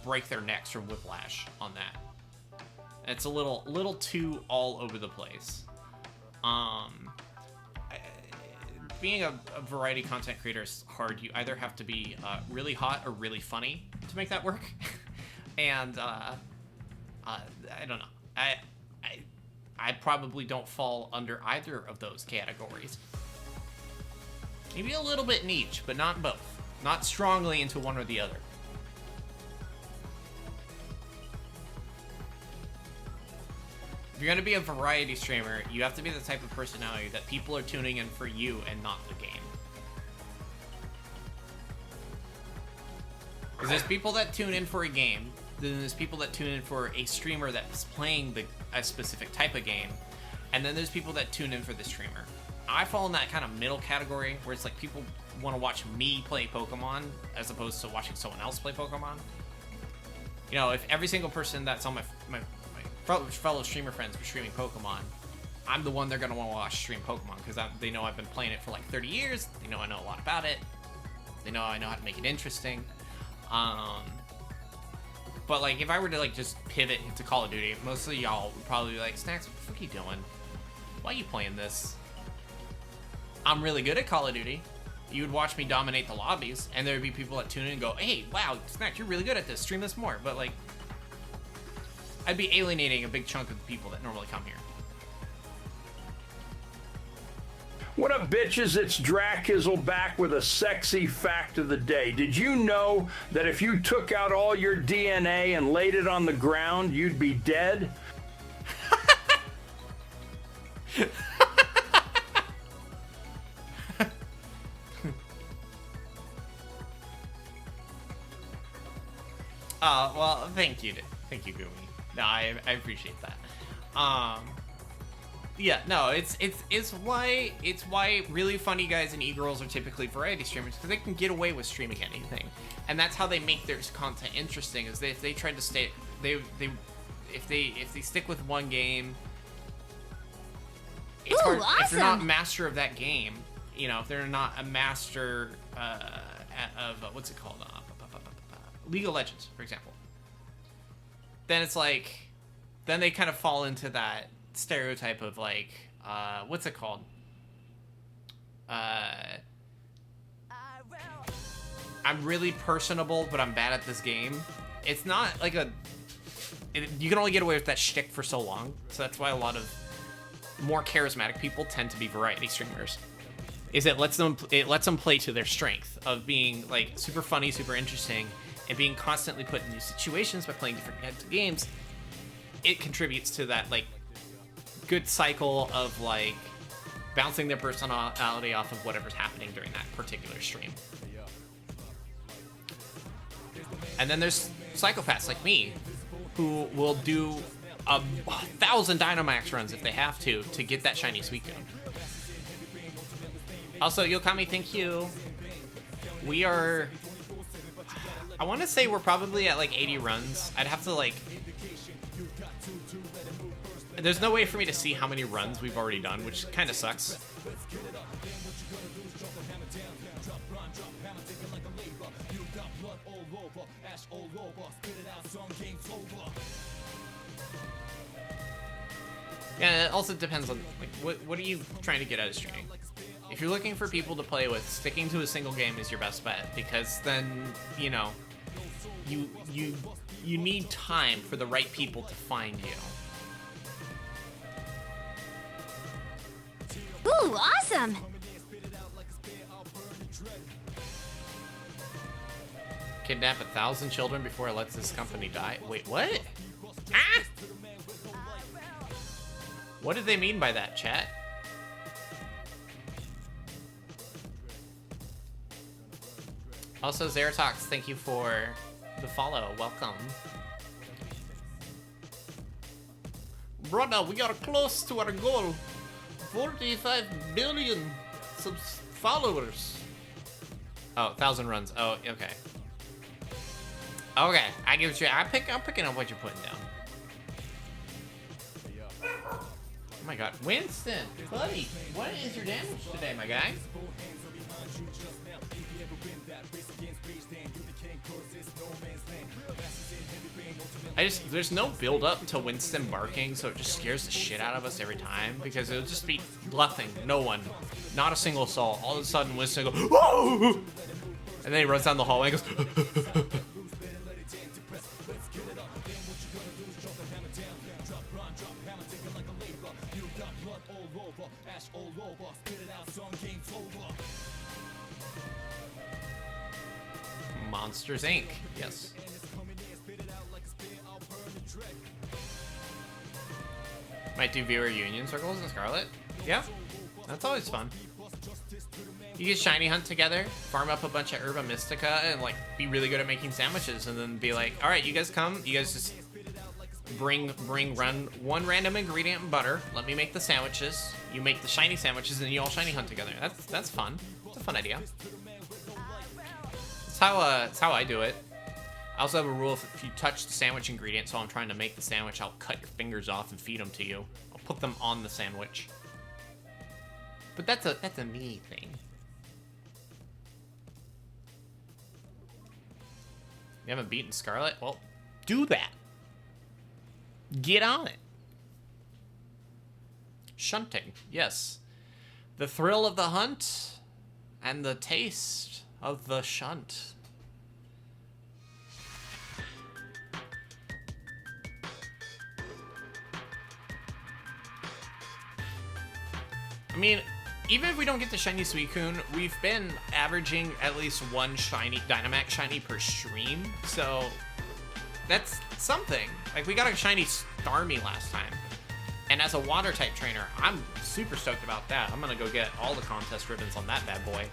break their necks from whiplash on that. It's a little too all over the place. Being a variety content creator is hard. You either have to be really hot or really funny to make that work, and I don't know. I probably don't fall under either of those categories. Maybe a little bit in each, but not both. Not strongly into one or the other. If you're gonna be a variety streamer, you have to be the type of personality that people are tuning in for you and not the game. Because there's people that tune in for a game, then there's people that tune in for a streamer that's playing a specific type of game, and then there's people that tune in for the streamer. I fall in that kind of middle category where it's like people want to watch me play Pokemon as opposed to watching someone else play Pokemon. You know, if every single person that's on my fellow streamer friends were streaming Pokemon, I'm the one they're gonna want to watch stream Pokemon because they know I've been playing it for like 30 years. They know I know a lot about it. They know I know how to make it interesting. But like if I were to like just pivot into Call of Duty, most of y'all would probably be like, Snacks, what the fuck are you doing? Why are you playing this? I'm really good at Call of Duty. You would watch me dominate the lobbies, and there would be people that tune in and go, hey, wow, Snacks, you're really good at this. Stream this more. But like, I'd be alienating a big chunk of the people that normally come here. What up, bitches? It's Drakizzle back with a sexy fact of the day. Did you know that if you took out all your DNA and laid it on the ground, you'd be dead? Well, thank you, Gumi. No, I appreciate that. Yeah, no, it's why really funny guys and e-girls are typically variety streamers, because they can get away with streaming anything, and that's how they make their content interesting. Is if they try to stay, if they stick with one game, it's hard. Awesome. If they're not master of that game, you know, if they're not a master of what's it called, League of Legends, for example, then it's like, then they kind of fall into that stereotype of like, what's it called? I'm really personable, but I'm bad at this game. It's not like you can only get away with that shtick for so long. So that's why a lot of more charismatic people tend to be variety streamers. Is it lets them play to their strength of being like super funny, super interesting, and being constantly put in new situations by playing different types of games. It contributes to that like good cycle of like bouncing their personality off of whatever's happening during that particular stream. And then there's psychopaths like me who will do 1,000 Dynamax runs if they have to get that shiny Suicune. Also, Yokami, thank you. We are... I want to say we're probably at like 80 runs. I'd have to like... There's no way for me to see how many runs we've already done, which kind of sucks. Yeah, it also depends on like what are you trying to get out of streaming. If you're looking for people to play with, sticking to a single game is your best bet, because then, you know, you need time for the right people to find you. Ooh, awesome! Kidnap 1,000 children before it lets this company die. Wait, what? Ah! What did they mean by that, chat? Also, Zeratox, thank you for the follow. Welcome. Brother, we are close to our goal. 45 billion followers. Oh, 1,000 runs. Oh, okay. Okay, I give you. I'm picking up what you're putting down. Oh my god, Winston, buddy, what is your damage today, my guy? There's no build up to Winston barking, so it just scares the shit out of us every time, because it'll just be nothing, no one, not a single soul. All of a sudden, Winston goes, whoa! And then he runs down the hallway and goes, Monsters Inc. Yes. Might do viewer union circles in Scarlet. Yeah, that's always fun. You get shiny hunt together, farm up a bunch of Herba Mystica, and like be really good at making sandwiches, and then be like, all right, you guys come, you guys just run one random ingredient and butter. Let me make the sandwiches. You make the shiny sandwiches, and you all shiny hunt together. That's fun. It's a fun idea. That's how I do it. I also have a rule: if you touch the sandwich ingredient, so I'm trying to make the sandwich, I'll cut your fingers off and feed them to you. I'll put them on the sandwich. But that's a me thing. You haven't beaten Scarlet? Well, do that. Get on it. Shunting, yes. The thrill of the hunt and the taste of the shunt. I mean, even if we don't get the shiny Suicune, we've been averaging at least one shiny Dynamax shiny per stream, so that's something. Like, we got a shiny Starmie last time, and as a water type trainer, I'm super stoked about that. I'm gonna go get all the contest ribbons on that bad boy.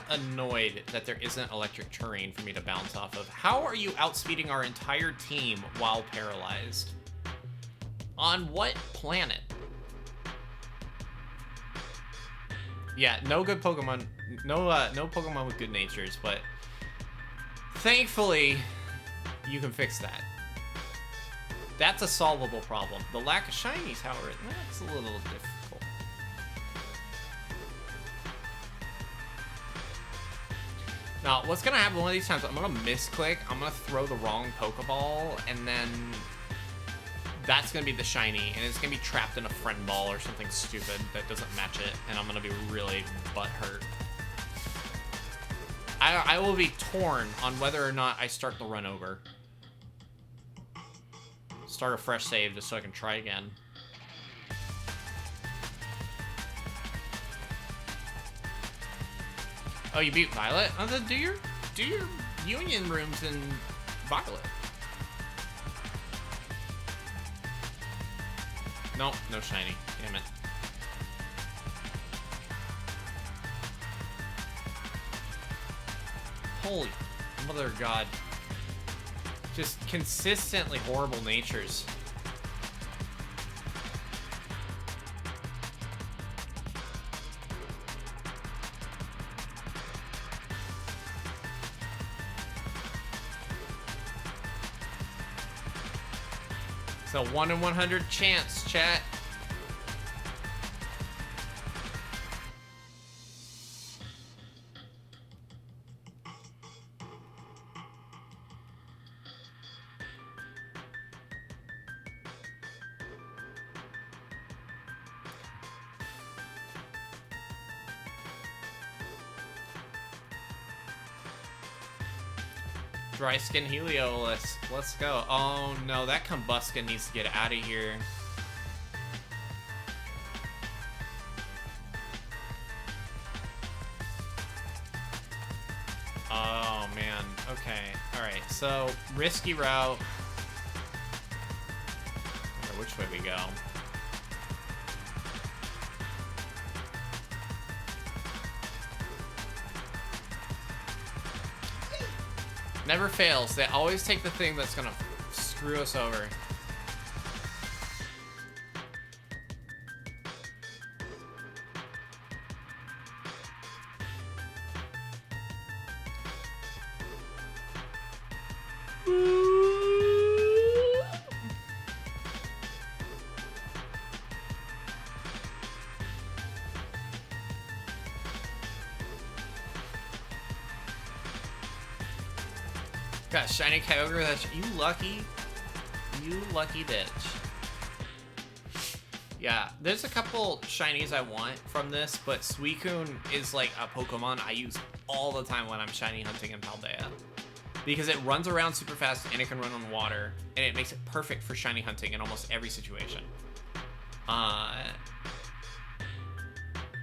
Annoyed that there isn't electric terrain for me to bounce off of. How are you outspeeding our entire team while paralyzed? On what planet? Yeah, no good Pokemon, no Pokemon with good natures, but thankfully you can fix that. That's a solvable problem. The lack of shinies, however, that's a little difficult. Now, what's gonna happen one of these times, I'm gonna misclick, I'm gonna throw the wrong Pokeball, and then that's gonna be the shiny, and it's gonna be trapped in a friend ball or something stupid that doesn't match it, and I'm gonna be really butthurt. I will be torn on whether or not I start the run over. Start a fresh save just so I can try again. Oh, you beat Violet? Oh, then do your Union rooms in Violet. No, no shiny. Damn it. Holy mother of God. Just consistently horrible natures. It's a 1 in 100 chance, chat. Dry skin Heliolus. Let's go. Oh no, that Combuskin needs to get out of here. Oh man. Okay. Alright, so risky route. I wonder which way we go. Never fails. They always take the thing that's gonna screw us over. Got shiny Kyogre. That's you lucky bitch. Yeah, there's a couple shinies I want from this, but Suicune is like a Pokemon I use all the time when I'm shiny hunting in Paldea. Because it runs around super fast and it can run on water, and it makes it perfect for shiny hunting in almost every situation.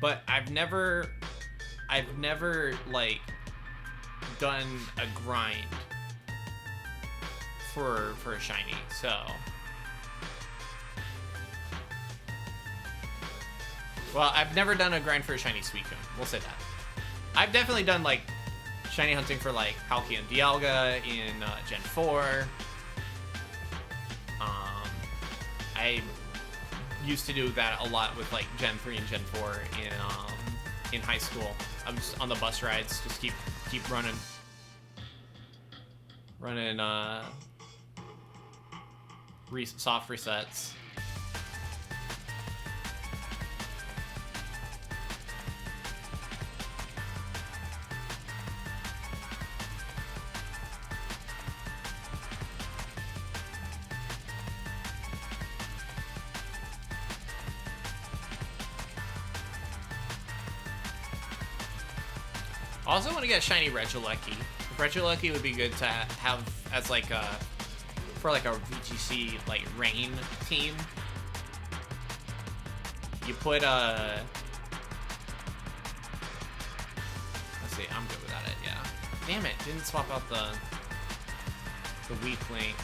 But I've never like done a grind for a shiny, so well, I've never done a grind for a shiny Suicune. We'll say that. I've definitely done like shiny hunting for like Palkia and Dialga in Gen 4. I used to do that a lot with like Gen 3 and Gen 4 in high school. I'm just on the bus rides, just keep running soft resets. I also want to get shiny Regieleki. Regieleki would be good to have as like a for like a VGC like rain team. You put let's see, I'm good without it, yeah. Damn it, didn't swap out the weak link.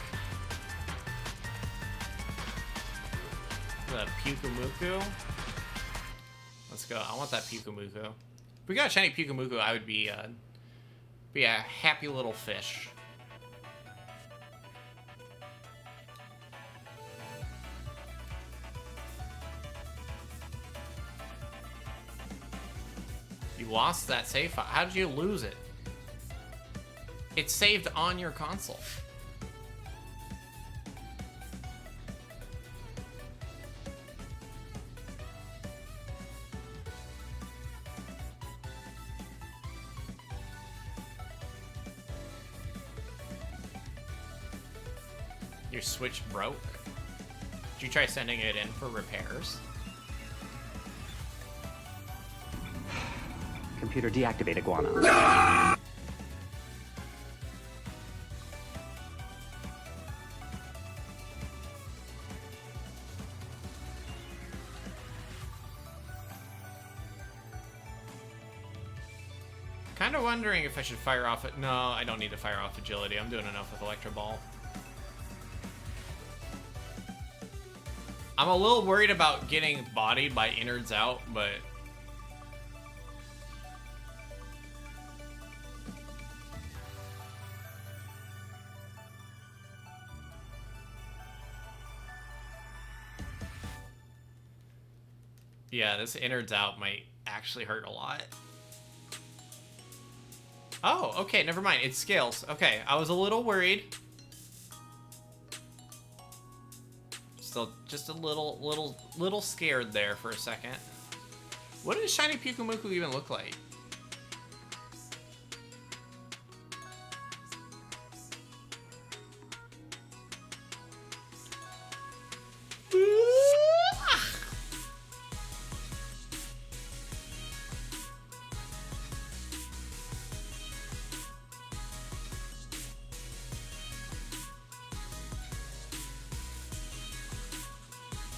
The Pyukumuku. Let's go. I want that Pyukumuku. If we got a shiny Pyukumuku, I would be a happy little fish. You lost that save file. How did you lose it? It's saved on your console. Your Switch broke? Did you try sending it in for repairs? Computer deactivate Iguana. Kind of wondering if I should fire off it. No, I don't need to fire off agility. I'm doing enough with Electro Ball. I'm a little worried about getting bodied by innards out, but... yeah, this innards out might actually hurt a lot. Oh, okay, never mind. It scales. Okay, I was a little worried. Still just a little scared there for a second. What does Shiny Pyukumuku even look like?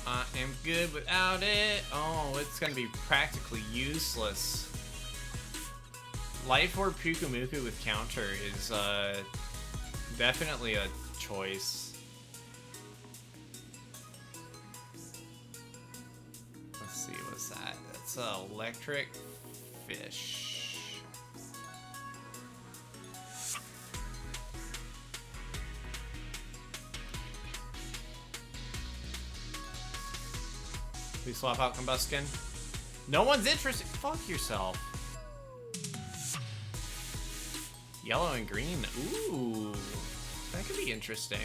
I am good without it. Oh, it's gonna be practically useless. Life Orb Pyukumuku with counter is definitely a choice. Let's see, what's that? That's electric fish. We swap out Combustion. No one's interested. Fuck yourself. Yellow and green. Ooh, that could be interesting.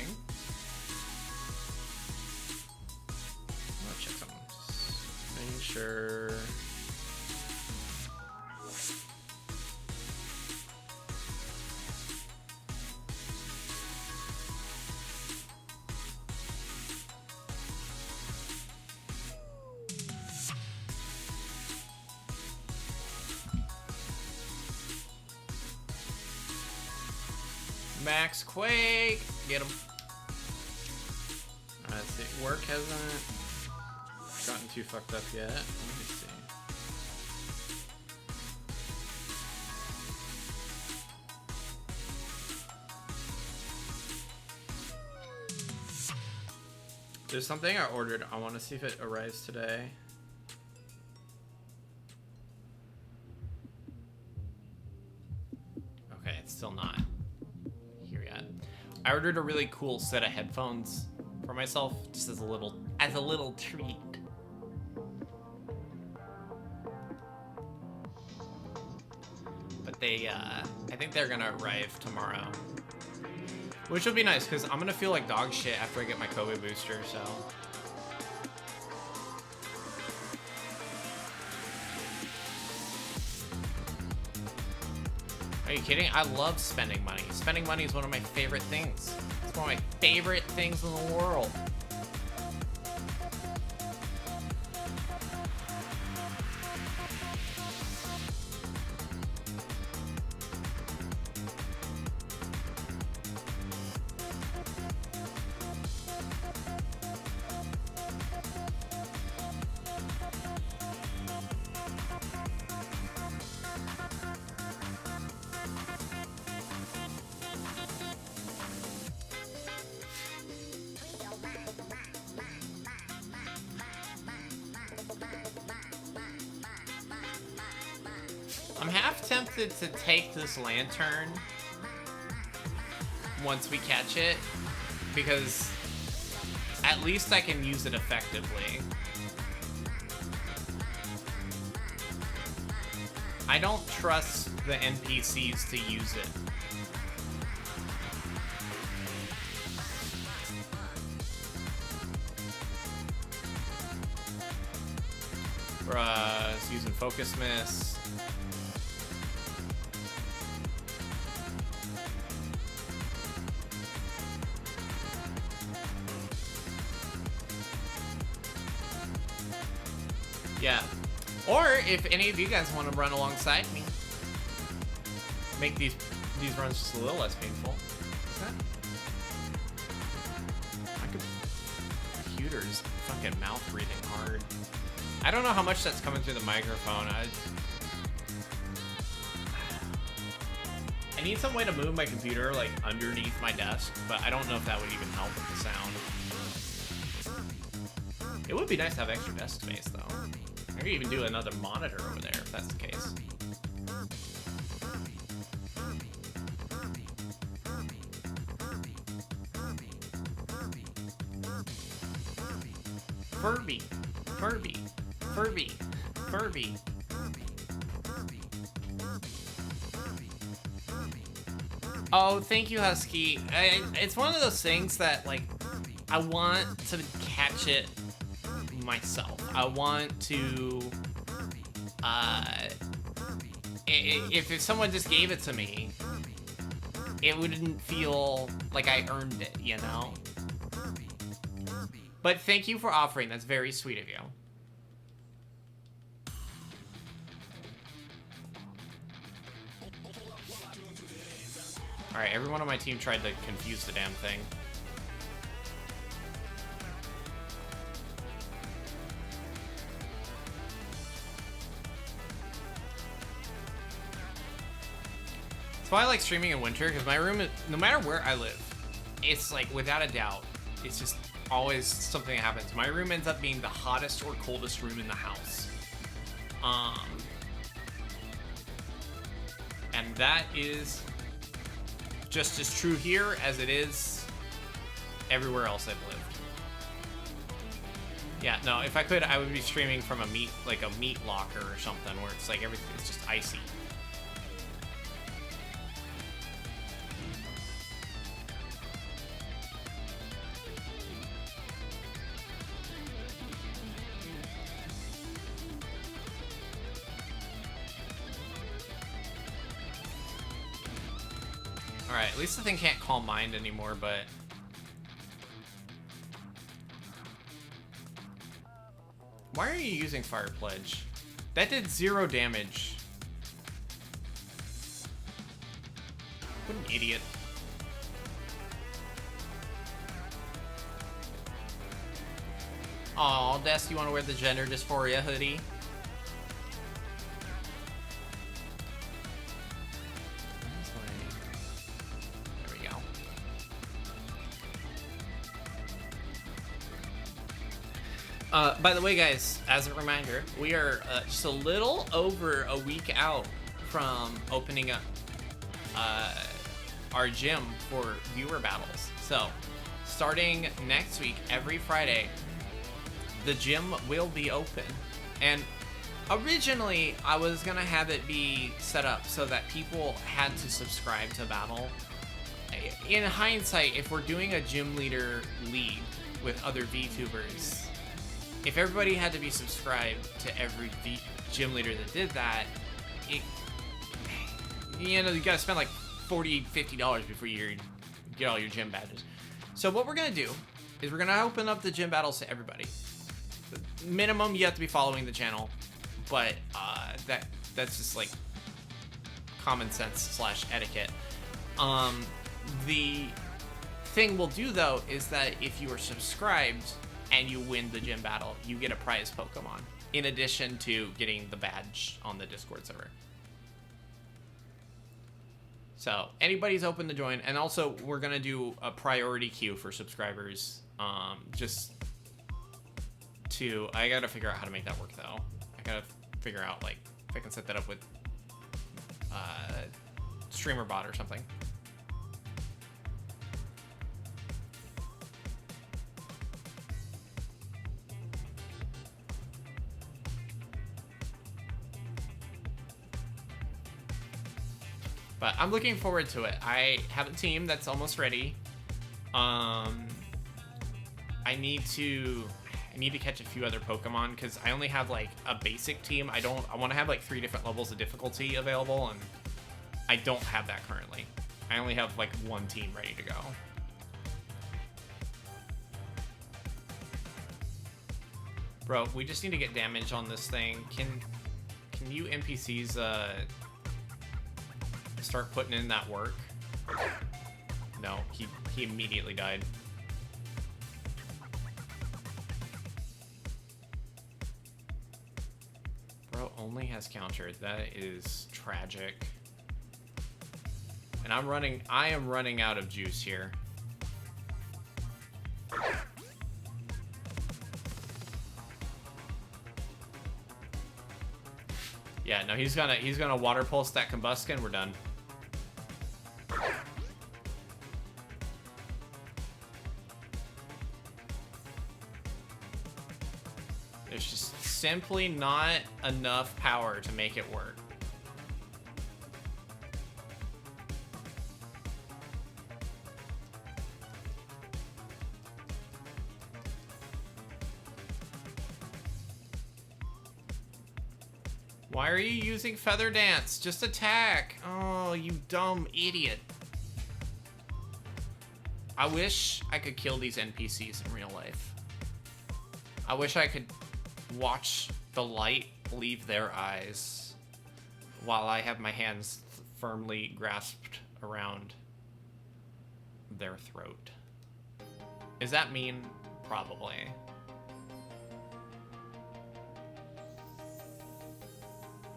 I'll check something. Make sure. Max Quake, get him. Let's see, work hasn't gotten too fucked up yet. Let me see. There's something I ordered. I want to see if it arrives today. Okay, it's still not. I ordered a really cool set of headphones for myself, just as a little treat. But they, I think they're gonna arrive tomorrow, which will be nice because I'm gonna feel like dog shit after I get my COVID booster. So. Are you kidding? I love spending money. Spending money is one of my favorite things. It's one of my favorite things in the world. I'm half tempted to take this lantern once we catch it, because at least I can use it effectively. I don't trust the NPCs to use it. It's using Focus Miss. Yeah. Or if any of you guys want to run alongside me, make these runs just a little less painful. My computer's fucking mouth breathing hard. I don't know how much that's coming through the microphone. need some way to move my computer like underneath my desk, but I don't know if that would even help with the sound. It would be nice to have extra desk space though. I could even do another monitor over there if that's the case. Furby, Furby, Furby, Furby. Oh, thank you, Husky. It's one of those things that, like, I want to catch it myself. I want to, if someone just gave it to me, it wouldn't feel like I earned it, you know? But thank you for offering. That's very sweet of you. Alright, everyone on my team tried to confuse the damn thing. That's why I like streaming in winter, because my room, no matter where I live, it's like, without a doubt, it's just always something that happens. My room ends up being the hottest or coldest room in the house. And that is just as true here as it is everywhere else I've lived. Yeah, no, if I could, I would be streaming from a meat locker or something where it's like everything is just icy. Alright, at least the thing can't call mind anymore, but... Why are you using Fire Pledge? That did 0 damage. What an idiot. Aw, Des, you want to wear the gender dysphoria hoodie? By the way, guys, as a reminder, we are just a little over a week out from opening up our gym for viewer battles. So, starting next week, every Friday, the gym will be open. And originally, I was going to have it be set up so that people had to subscribe to Battle. In hindsight, if we're doing a gym leader league with other VTubers, if everybody had to be subscribed to every gym leader that did that, you gotta spend like $40, $50 before you get all your gym badges. So what we're gonna do is we're gonna open up the gym battles to everybody. The minimum, you have to be following the channel, but that's just like common sense / etiquette. The thing we'll do though is that if you are subscribed and you win the gym battle, you get a prize Pokemon, in addition to getting the badge on the Discord server. So, anybody's open to join, and also, we're gonna do a priority queue for subscribers, just to, I gotta figure out how to make that work, though. I gotta figure out, like, if I can set that up with, streamer bot or something. But I'm looking forward to it. I have a team that's almost ready. I need to catch a few other Pokemon because I only have like a basic team. I want to have like 3 different levels of difficulty available, and I don't have that currently. I only have like 1 team ready to go. Bro, we just need to get damage on this thing. Can you NPCs start putting in that work? No, he immediately died. Bro only has countered. That is tragic. And I am running out of juice here. Yeah, no, he's gonna water pulse that combustion. We're done. There's just simply not enough power to make it work. Why are you using Feather Dance? Just attack. Oh, you dumb idiot. I wish I could kill these NPCs in real life. I wish I could watch the light leave their eyes while I have my hands firmly grasped around their throat. Is that mean? Probably.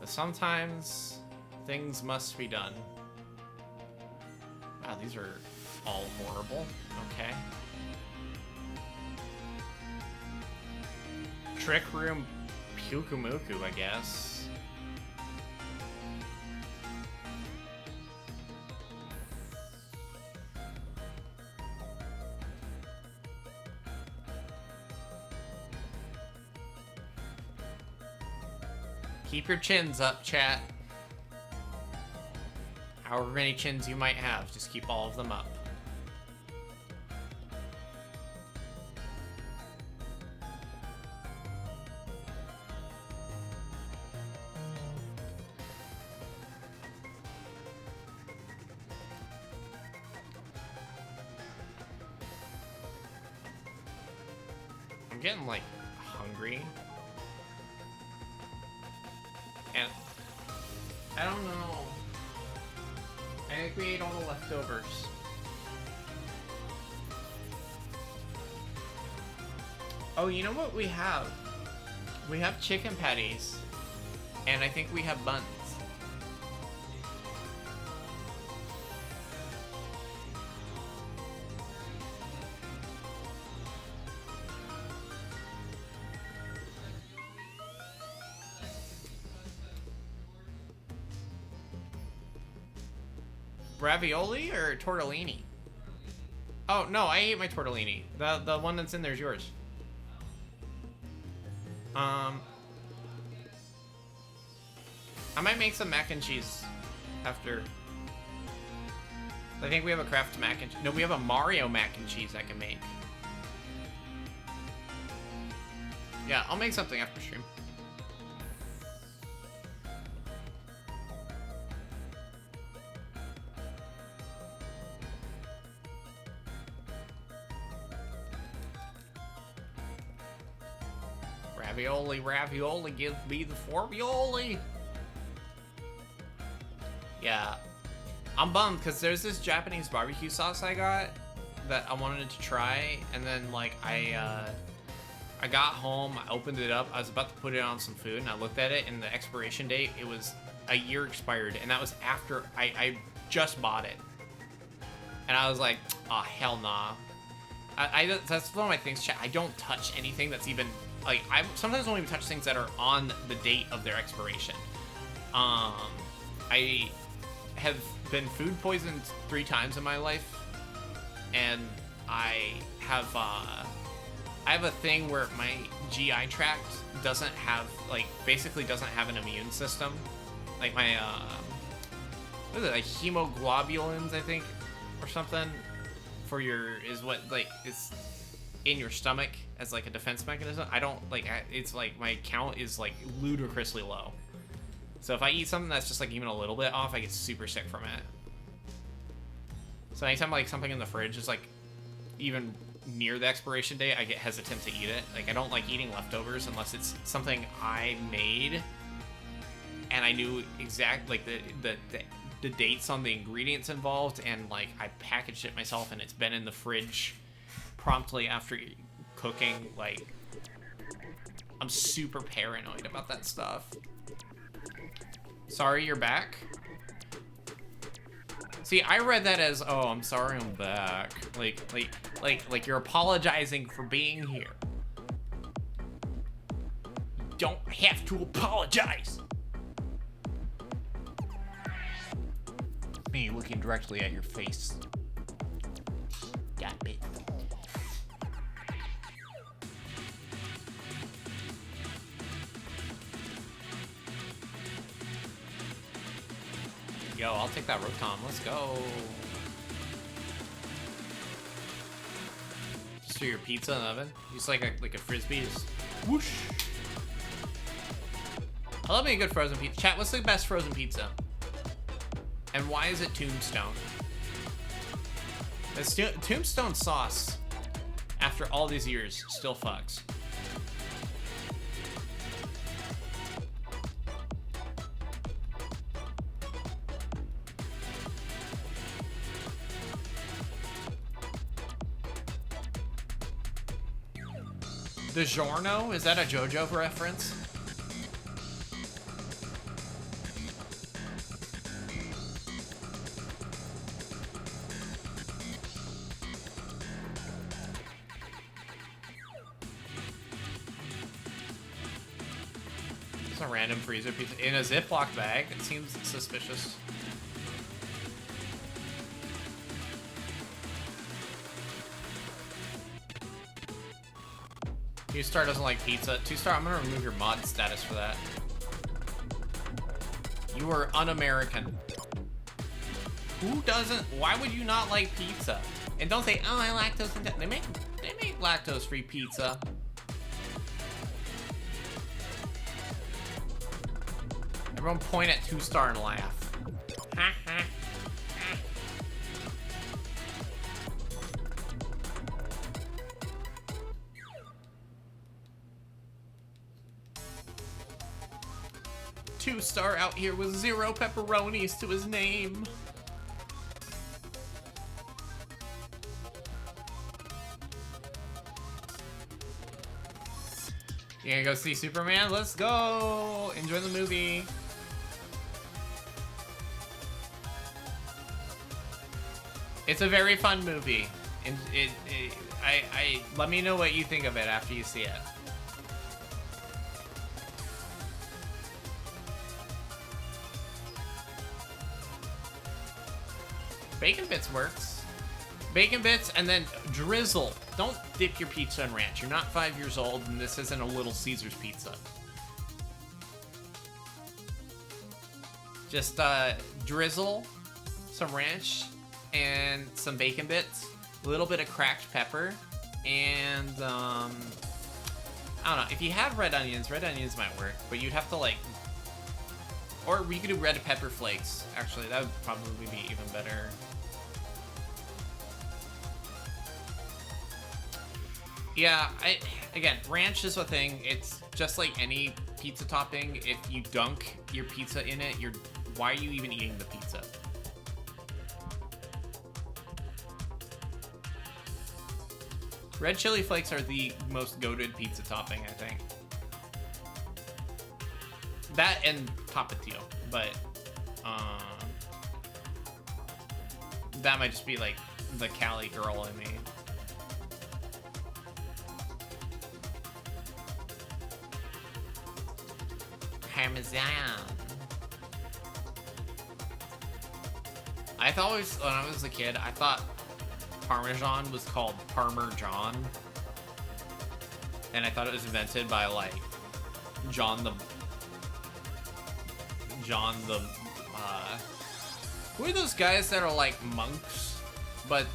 But sometimes things must be done. Wow, these are all horrible. Okay. Trick Room Pukumuku, I guess. Keep your chins up, chat. However many chins you might have, just keep all of them up. I'm getting, like, hungry. And I don't know. I think we ate all the leftovers. Oh, you know what we have? We have chicken patties. And I think we have buns. Ravioli or tortellini? Oh, no, I ate my tortellini. The one that's in there is yours. I might make some mac and cheese after. I think we have a Kraft mac and cheese. No, we have a Mario mac and cheese I can make. Yeah, I'll make something after stream. Ravioli, ravioli, give me the forvioli. Yeah. I'm bummed because there's this Japanese barbecue sauce I got that I wanted to try, and then like I got home, I opened it up, I was about to put it on some food, and I looked at it, and the expiration date, it was a year expired, and that was after I just bought it. And I was like, oh, hell nah. That's one of my things, chat. I don't touch anything that's even, like, I sometimes don't even touch things that are on the date of their expiration. I have been food poisoned 3 times in my life, and I have a thing where my GI tract doesn't have, like, basically doesn't have an immune system. Like my, what is it, like hemoglobulins, I think, or something, for your, is what, like, is in your stomach as, like, a defense mechanism. I don't, like, it's like my count is, like, ludicrously low. So if I eat something that's just, like, even a little bit off, I get super sick from it. So anytime, like, something in the fridge is, like, even near the expiration date, I get hesitant to eat it. Like, I don't like eating leftovers unless it's something I made and I knew exact, like, the dates on the ingredients involved, and, like, I packaged it myself and it's been in the fridge promptly after cooking. Like, I'm super paranoid about that stuff. Sorry, you're back. See, I read that as, oh, I'm sorry, I'm back. Like you're apologizing for being here. You don't have to apologize. Me looking directly at your face. Got it. Yo, I'll take that Rotom. Let's go. Just throw your pizza in the oven. Use like a frisbee. Just whoosh. I love me a good frozen pizza. Chat, what's the best frozen pizza? And why is it Tombstone? This Tombstone sauce, after all these years, still fucks. DiGiorno? Is that a JoJo reference? It's a random freezer pizza in a Ziploc bag. It seems suspicious. Two-Star doesn't like pizza. Two-Star, I'm gonna remove your mod status for that. You are un-American. Who doesn't? Why would you not like pizza? And don't say, oh, I lactose intolerant. They make lactose-free pizza. Everyone point at Two-Star and laugh. Ha ha. Two-Star out here with 0 pepperonis to his name. You gonna go see Superman? Let's go! Enjoy the movie. It's a very fun movie. And let me know what you think of it after you see it. Bacon bits works. Bacon bits and then drizzle. Don't dip your pizza in ranch. You're not 5 years old and this isn't a Little Caesars pizza. Just drizzle some ranch and some bacon bits, a little bit of cracked pepper, and I don't know. If you have red onions might work, but you'd have to like, or we could do red pepper flakes. Actually, that would probably be even better. Yeah, again, ranch is a thing. It's just like any pizza topping. If you dunk your pizza in it, why are you even eating the pizza? Red chili flakes are the most goated pizza topping, I think. That and Tapatio, but that might just be like the Cali girl in me. Parmesan. I thought when I was a kid, I thought Parmesan was called Parmesan, and I thought it was invented by like John the who are those guys that are like monks, but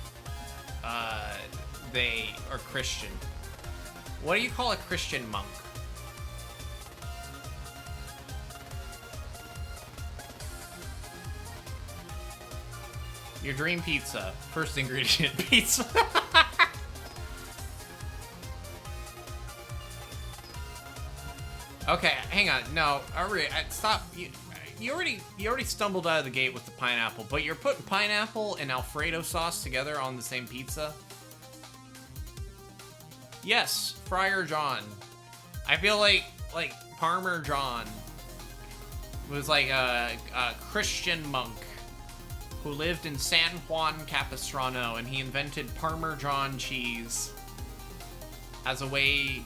they are Christian? What do you call a Christian monk? Your dream pizza. First ingredient, pizza. Okay, hang on. No, stop. You already stumbled out of the gate with the pineapple, but you're putting pineapple and Alfredo sauce together on the same pizza? Yes, Friar John. I feel like Parmesan was like a Christian monk who lived in San Juan Capistrano, and he invented Parmesan cheese as a way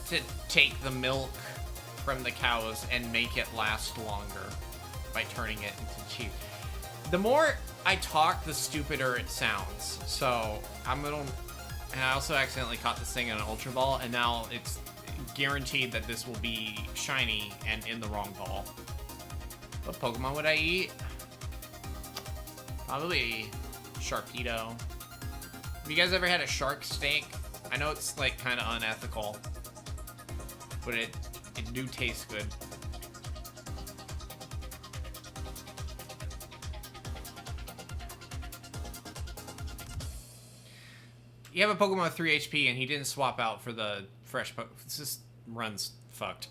to take the milk from the cows and make it last longer by turning it into cheese. The more I talk, the stupider it sounds. So and I also accidentally caught this thing in an Ultra Ball, and now it's guaranteed that this will be shiny and in the wrong ball. What Pokemon would I eat? Probably Sharpedo. Have you guys ever had a shark steak? I know it's like kind of unethical, but it do taste good. You have a Pokemon with 3 HP and he didn't swap out for the fresh Pokemon. This just runs fucked.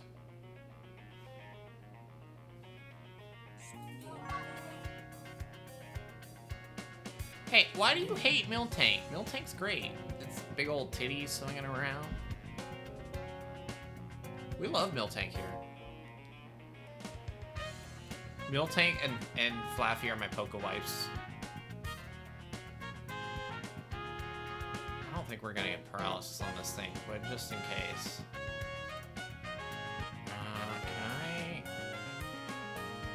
Hey, why do you hate Miltank? Miltank's great. It's big old titties swinging around. We love Miltank here. Miltank and Flaffy are my Poke-Wipes. I don't think we're gonna get paralysis on this thing, but just in case. Can I...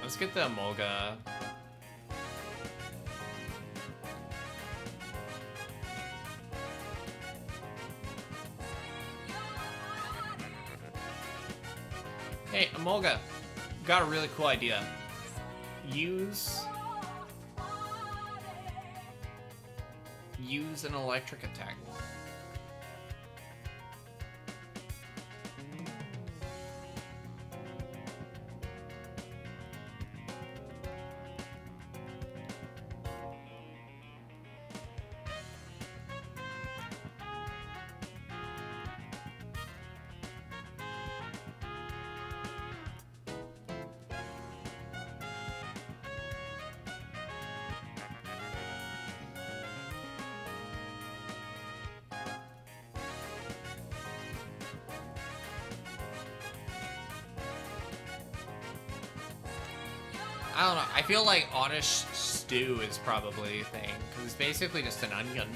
Let's get the Emolga. Hey, Emolga, got a really cool idea. Use an electric attack. I don't know. I feel like Oddish Stew is probably a thing, because it's basically just an onion.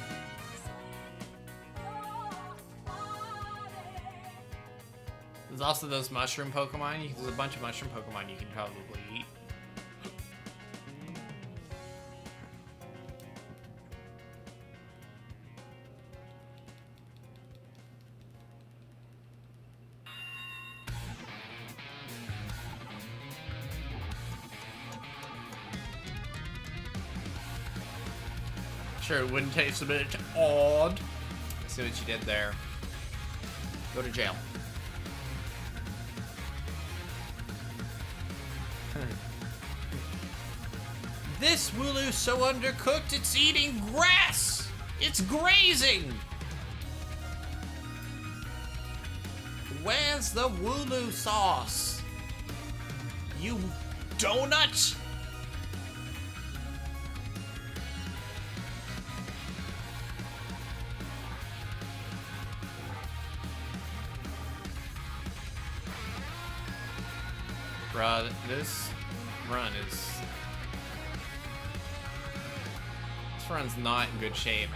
There's also those mushroom Pokemon. There's a bunch of mushroom Pokemon you can probably eat. Sure, it wouldn't taste a bit odd. See what you did there. Go to jail. This Wooloo's so undercooked, it's eating grass! It's grazing! Where's the Wooloo sauce? You donut! Bruh, this run's not in good shape.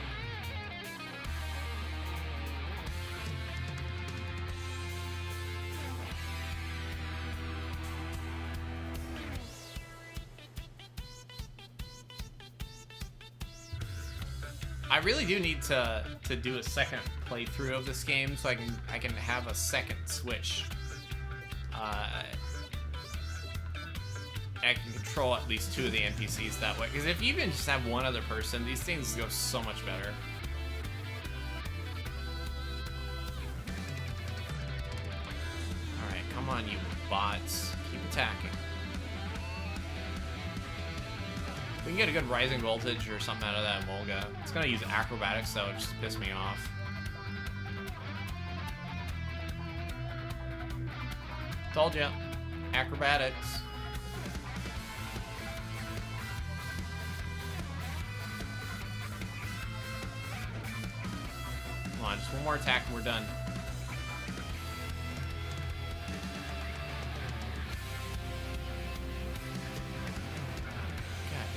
I really do need to do a second playthrough of this game so I can have a second Switch. I can control at least 2 of the NPCs that way. Because if you even just have one other person, these things go so much better. Alright, come on, you bots. Keep attacking. We can get a good rising voltage or something out of that Emolga. It's gonna use acrobatics though, just to piss me off. Told ya. Acrobatics. Come on, just one more attack and we're done. God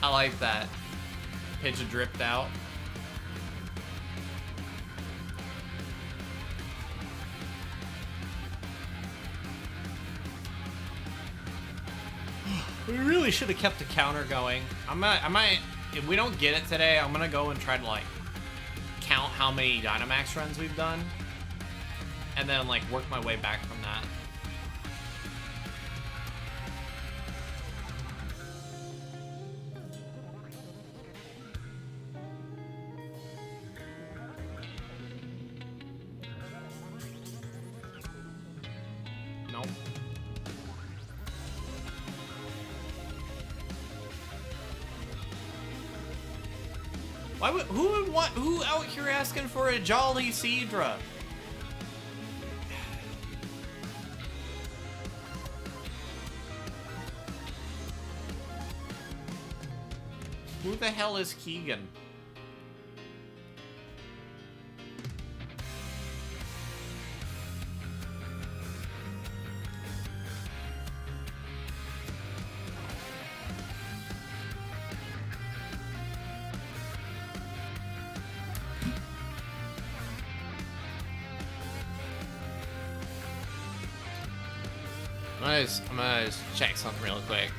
I like that. Pigeon dripped out. We really should have kept the counter going. I might, if we don't get it today, I'm gonna go and try to like count how many Dynamax runs we've done, and then like work my way back from that. Nope. Why would, who out here asking for a Jolly Seadra? Who the hell is Keegan? I'm gonna just check something real quick.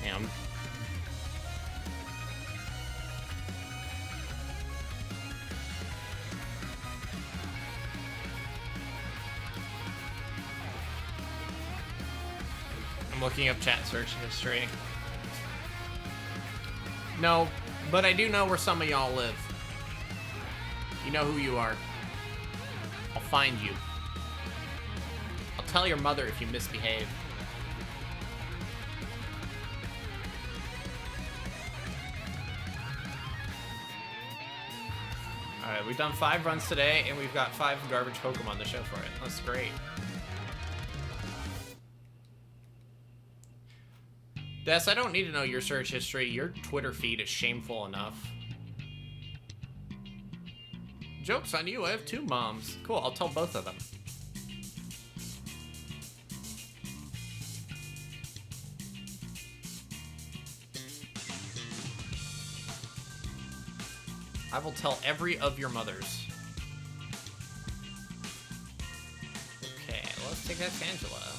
Damn. I'm looking up chat search history. No, but I do know where some of y'all live. You know who you are. I'll find you. I'll tell your mother if you misbehave. Alright, we've done 5 runs today, and we've got 5 garbage Pokemon to show for it. That's great. Des, I don't need to know your search history. Your Twitter feed is shameful enough. Joke's on you, I have 2 moms. Cool, I'll tell both of them. I will tell every of your mothers. Okay, let's take that Tangela.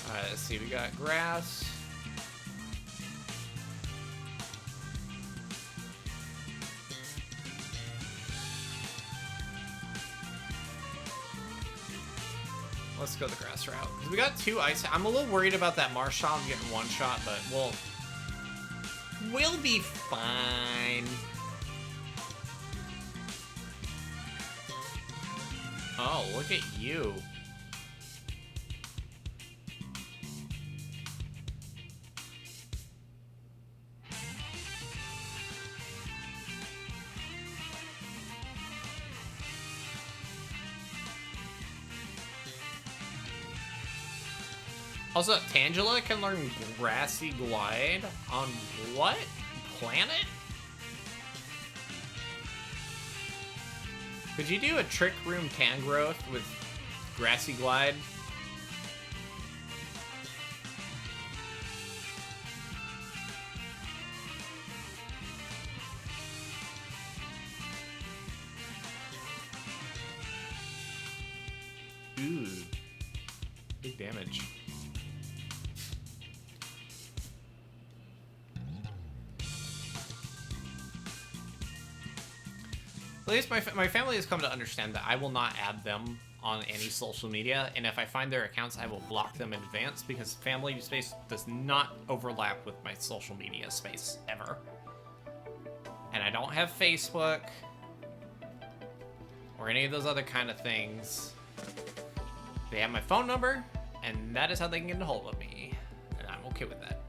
Alright, let's see, we got grass. Let's go the grass route. We got 2 ice. I'm a little worried about that Marshall getting 1 shot, but we'll be fine. Oh, look at you. Also, Tangela can learn Grassy Glide on what planet? Could you do a Trick Room Tangrowth with Grassy Glide? Ooh. Big damage. At least my family has come to understand that I will not add them on any social media, and if I find their accounts, I will block them in advance because family space does not overlap with my social media space ever. And I don't have Facebook or any of those other kind of things. They have my phone number, and that is how they can get a hold of me, and I'm okay with that.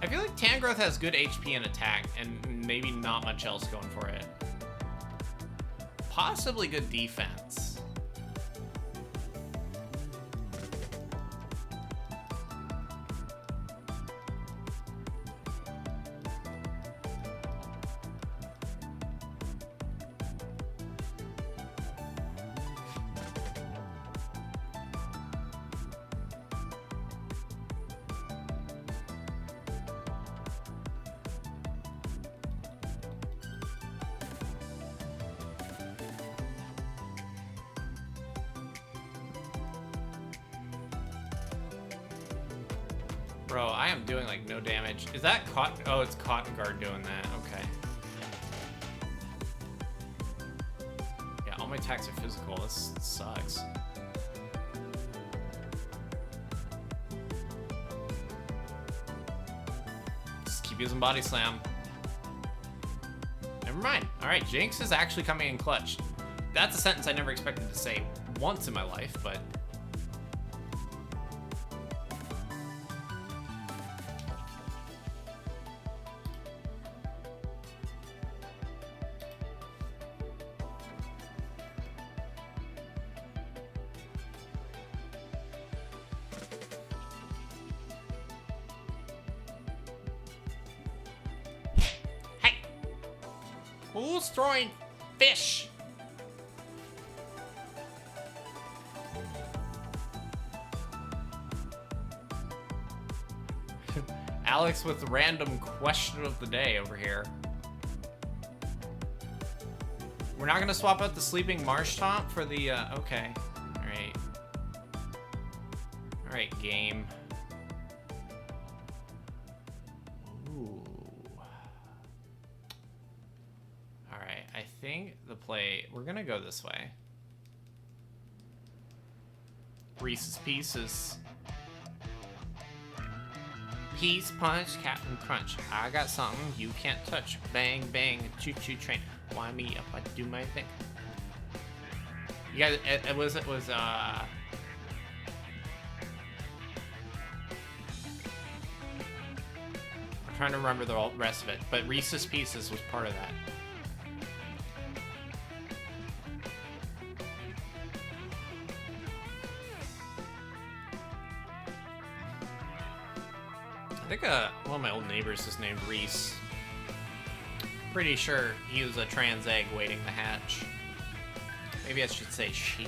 I feel like Tangrowth has good HP and attack, and maybe not much else going for it. Possibly good defense. Bro, I am doing like no damage. Is that Cotton? Oh, it's Cotton Guard doing that. Okay. Yeah, all my attacks are physical. This sucks. Just keep using Body Slam. Never mind. All right, Jinx is actually coming in clutch. That's a sentence I never expected to say once in my life, but... Who's throwing fish? Alex with the random question of the day over here. We're not gonna swap out the sleeping marsh taunt for the, okay. Alright. Alright, game. Ooh. Alright, I think the play, we're gonna go this way. Reese's Pieces. Piece, punch, Captain Crunch. I got something you can't touch. Bang, bang, choo-choo train. Wind me up, I do my thing. You guys, it was, I'm trying to remember the rest of it, but Reese's Pieces was part of that. I think one of my old neighbors is named Reese. Pretty sure he was a trans egg waiting to hatch. Maybe I should say she.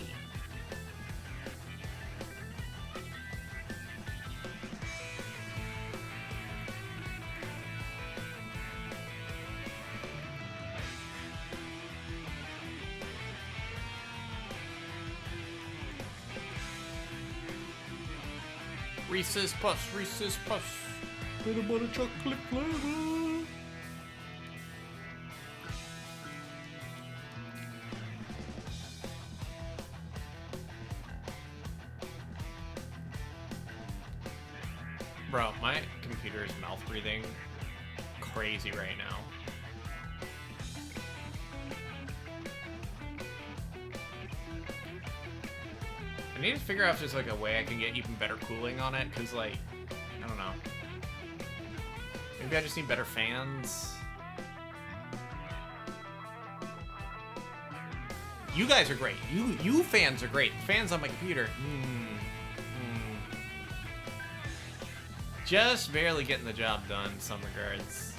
Reese's Puffs, Reese's Puffs. Peanut butter chocolate flavor. Bro, my computer is mouth breathing crazy right now. I need to figure out if there's like a way I can get even better cooling on it, because like, I don't know. Maybe I just need better fans. You guys are great. You fans are great. Fans on my computer. Just barely getting the job done in some regards.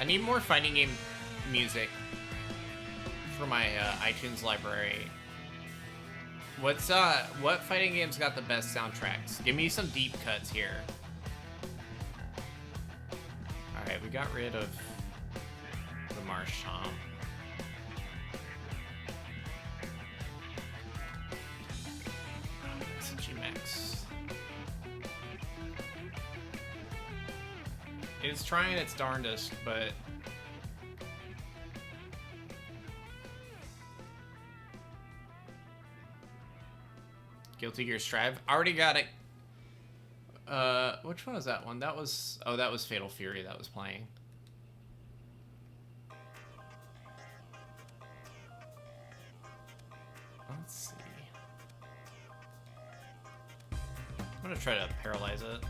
I need more fighting game music for my iTunes library. what fighting games got the best soundtracks? Give me some deep cuts here. Alright, we got rid of the Marshtomp. It's a G-Max. It's trying its darndest, but Guilty Gear Strive. Already got it. Which one was that one? That was Fatal Fury that was playing. Let's see. I'm gonna try to paralyze it.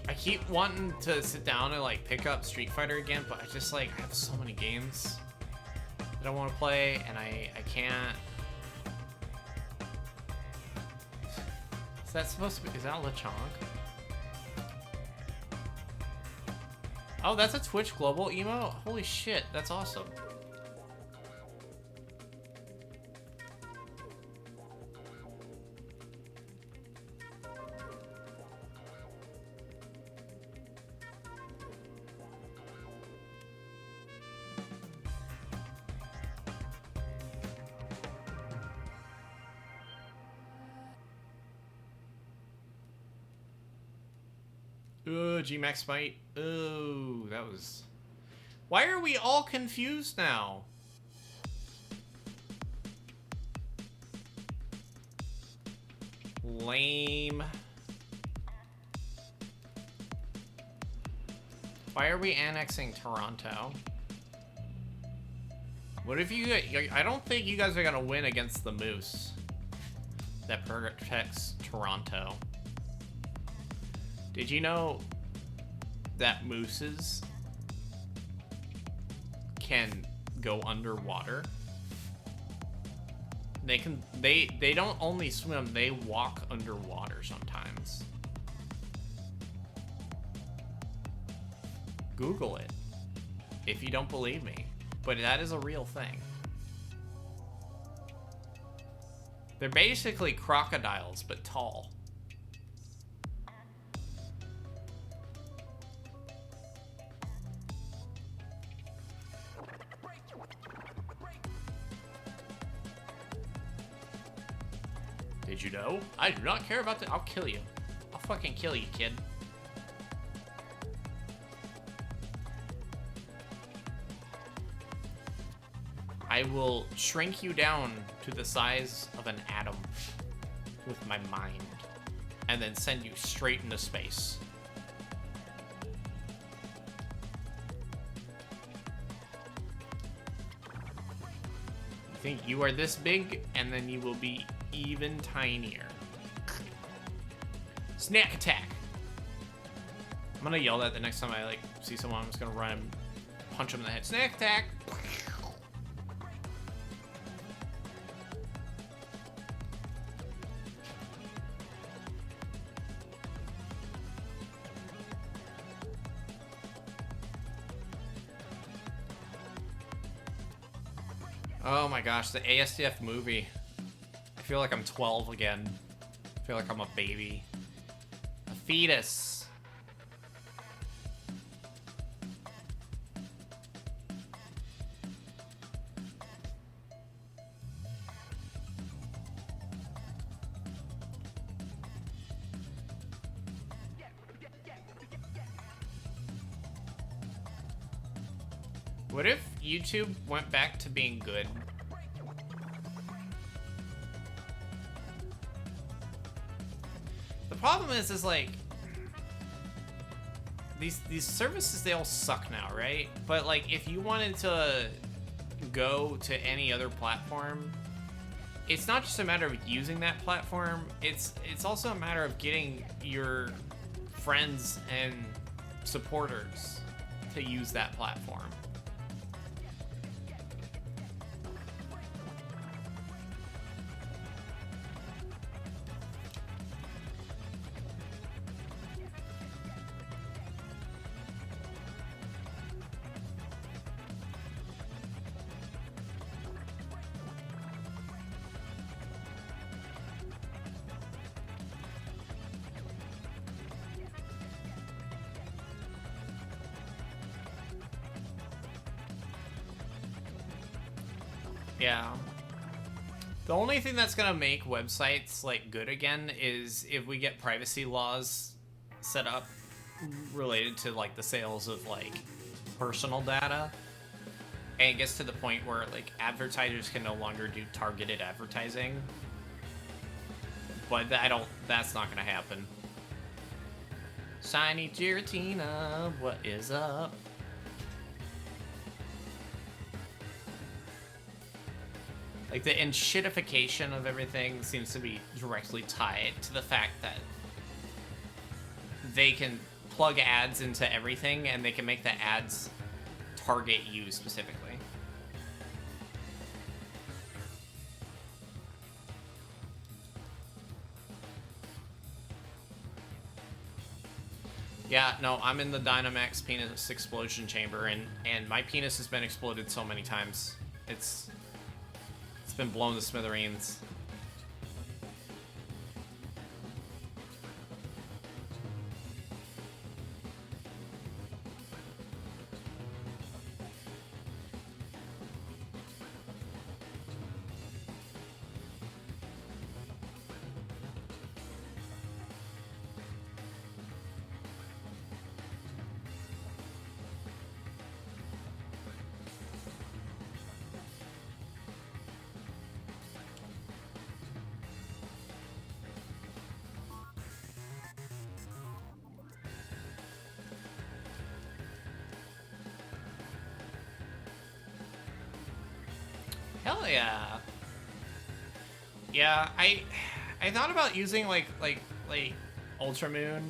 I keep wanting to sit down and like pick up Street Fighter again, but I just like I have so many games that I want to play and I can't. Is that supposed to be? Is that Lechonk? Oh, that's a Twitch Global emo? Holy shit, that's awesome. G-Max fight. Oh, that was... Why are we all confused now? Lame. Why are we annexing Toronto? What if you... I don't think you guys are gonna win against the Moose that protects Toronto. Did you know that mooses can go underwater? They don't only swim, they walk underwater sometimes. Google it if you don't believe me, but that is a real thing. They're basically crocodiles, but tall. Did you know? I do not care about that. I'll kill you. I'll fucking kill you, kid. I will shrink you down to the size of an atom with my mind, and then send you straight into space. You think you are this big, and then you will be even tinier. Snack attack. I'm gonna yell that the next time I like see someone. I'm just gonna run and punch them in the head. Snack attack. Oh my gosh, the ASDF movie. I feel like I'm 12 again. I feel like I'm a baby. A fetus. What if YouTube went back to being good? The problem is like these services, they all suck now, right? But like if you wanted to go to any other platform, it's not just a matter of using that platform, it's also a matter of getting your friends and supporters to use that platform. Yeah. The only thing that's gonna make websites like good again is if we get privacy laws set up related to like the sales of like personal data, and it gets to the point where like advertisers can no longer do targeted advertising. But that's not gonna happen. Shiny Giratina, what is up? Like, the enshittification of everything seems to be directly tied to the fact that they can plug ads into everything and they can make the ads target you specifically. Yeah, no, I'm in the Dynamax penis explosion chamber, and my penis has been exploded so many times. It's been blown to smithereens. Hell yeah. Yeah, I thought about using like Ultramoon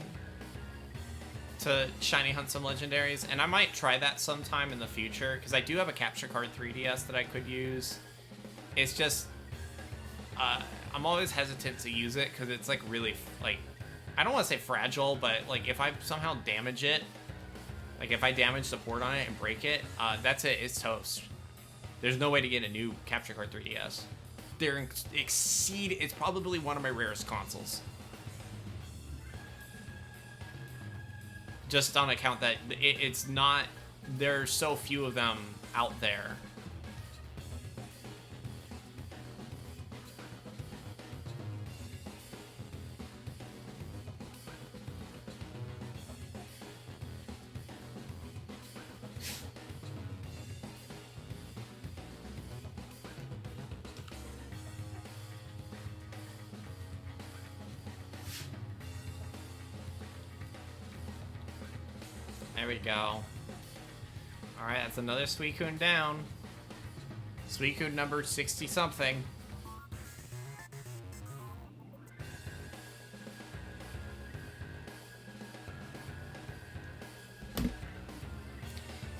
to shiny hunt some legendaries, and I might try that sometime in the future because I do have a capture card 3DS that I could use. It's just I'm always hesitant to use it because it's like really like, I don't want to say fragile, but like if I somehow damage it, like if I damage the port on it and break it, that's it, it's toast. There's no way to get a new capture card 3DS. It's probably one of my rarest consoles. Just on account that it's not, there's so few of them out there. There we go. Alright, that's another Suicune down. Suicune number 60-something.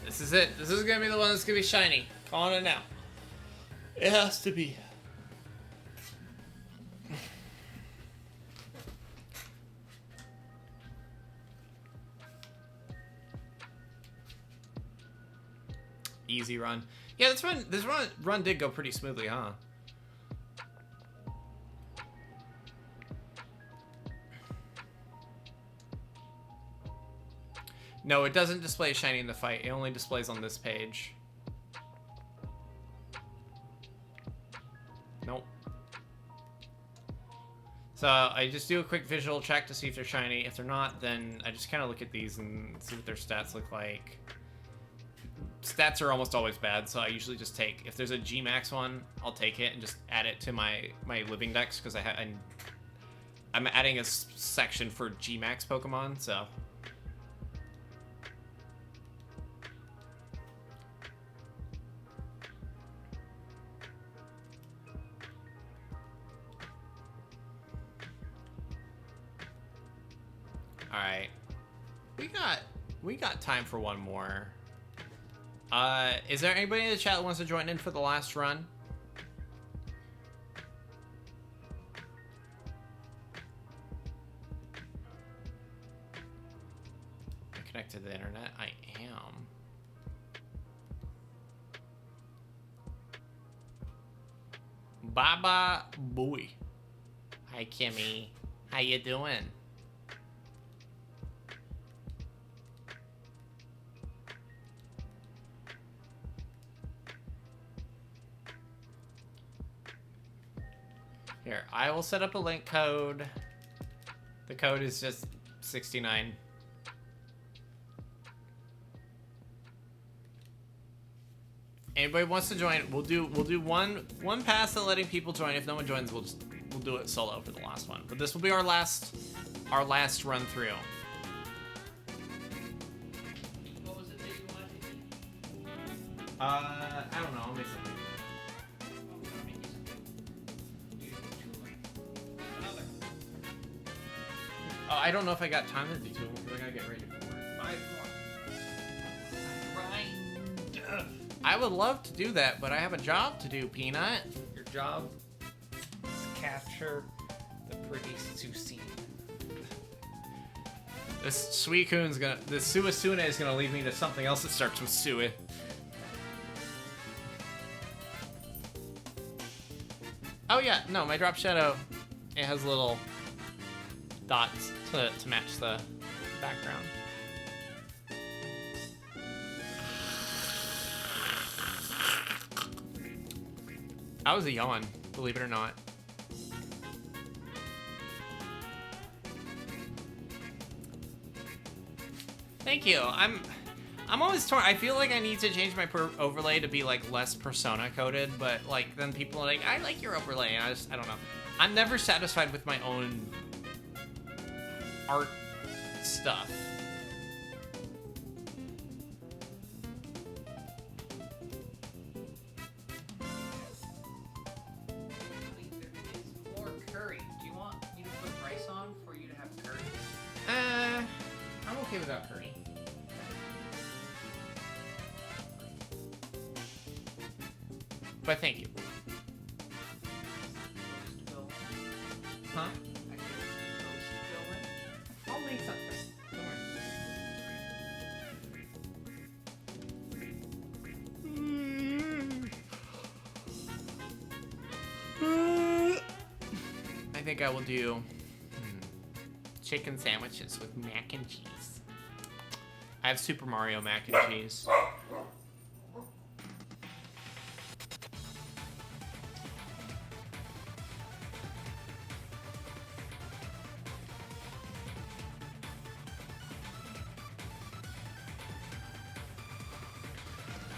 This is it. This is gonna be the one that's gonna be shiny. Calling it now. It has to be. Easy run. Yeah, this run did go pretty smoothly, huh? No, it doesn't display shiny in the fight. It only displays on this page. Nope. So I just do a quick visual check to see if they're shiny. If they're not, then I just kind of look at these and see what their stats look like. Stats are almost always bad, so I usually just take, if there's a G-Max one, I'll take it and just add it to my living dex, because I'm adding a section for G-Max Pokemon, so. Alright. We got time for one more. Is there anybody in the chat that wants to join in for the last run? I'm connected to the internet. I am. Baba boy. Hi Kimmy. How you doing? Here, I will set up a link code. The code is just 69. Anybody wants to join? We'll do one pass at letting people join. If no one joins, we'll do it solo for the last one. But this will be our last run through. What was it that you wanted to eat? I don't know. I'll make something. Oh, I don't know if I got time to do two because I gotta get ready for work. Grind. I would love to do that, but I have a job to do, Peanut. Your job is capture the pretty Susine. This Suasuna is gonna lead me to something else that starts with Sue. Oh yeah, no, my drop shadow, it has little dots to match the background. That was a yawn, believe it or not. Thank you. I'm always torn. I feel like I need to change my overlay to be like less persona coded, but like then people are like, I like your overlay, and I don't know. I'm never satisfied with my own art stuff. More curry. Do you want me to put rice on for you to have curry? I'm okay without curry. But thank you. Huh? I'll make something. Don't worry. I think I will do chicken sandwiches with mac and cheese. I have Super Mario mac and cheese.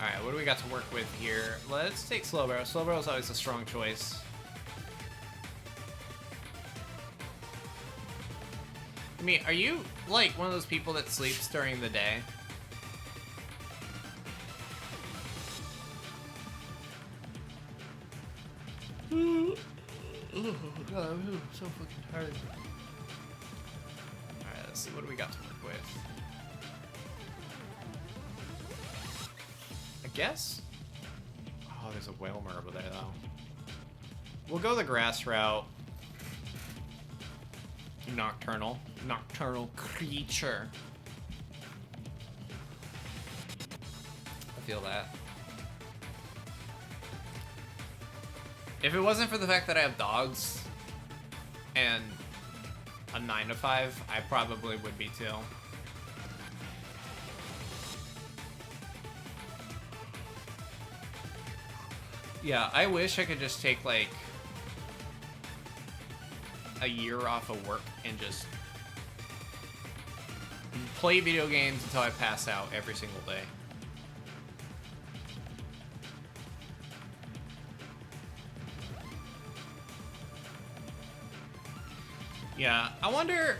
Alright, what do we got to work with here? Let's take Slow Barrel. Slow Barrel is always a strong choice. I mean, are you, like, one of those people that sleeps during the day? Oh, God, I'm so fucking tired. Alright, let's see, what do we got to work with? I guess? Oh, there's a Whalmer over there, though. We'll go the grass route. Nocturnal creature. I feel that. If it wasn't for the fact that I have dogs and a 9 to 5, I probably would be too. Yeah, I wish I could just take like a year off of work and just play video games until I pass out every single day. Yeah, I wonder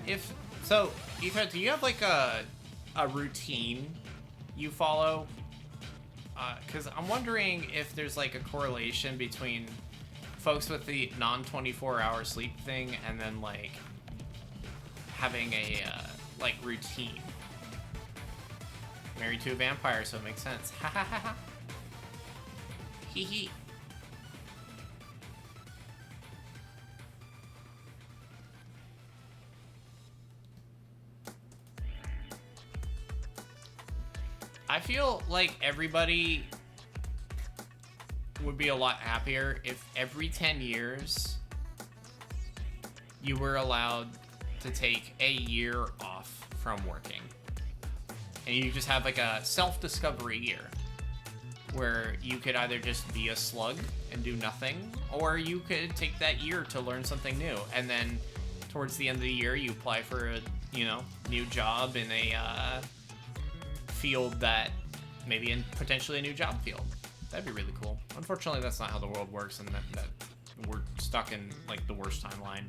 if, so Ethan, do you have like a routine you follow? Because I'm wondering if there's like a correlation between folks with the non-24-hour sleep thing and then like having a like routine. Married to a vampire, so it makes sense. Ha ha ha ha. Hee hee. I feel like everybody would be a lot happier if every 10 years you were allowed to take a year off from working. And you just have like a self-discovery year where you could either just be a slug and do nothing, or you could take that year to learn something new. And then towards the end of the year, you apply for a, new job in a field that maybe in potentially a new job field. That'd be really cool. Unfortunately, that's not how the world works, and that we're stuck in like the worst timeline.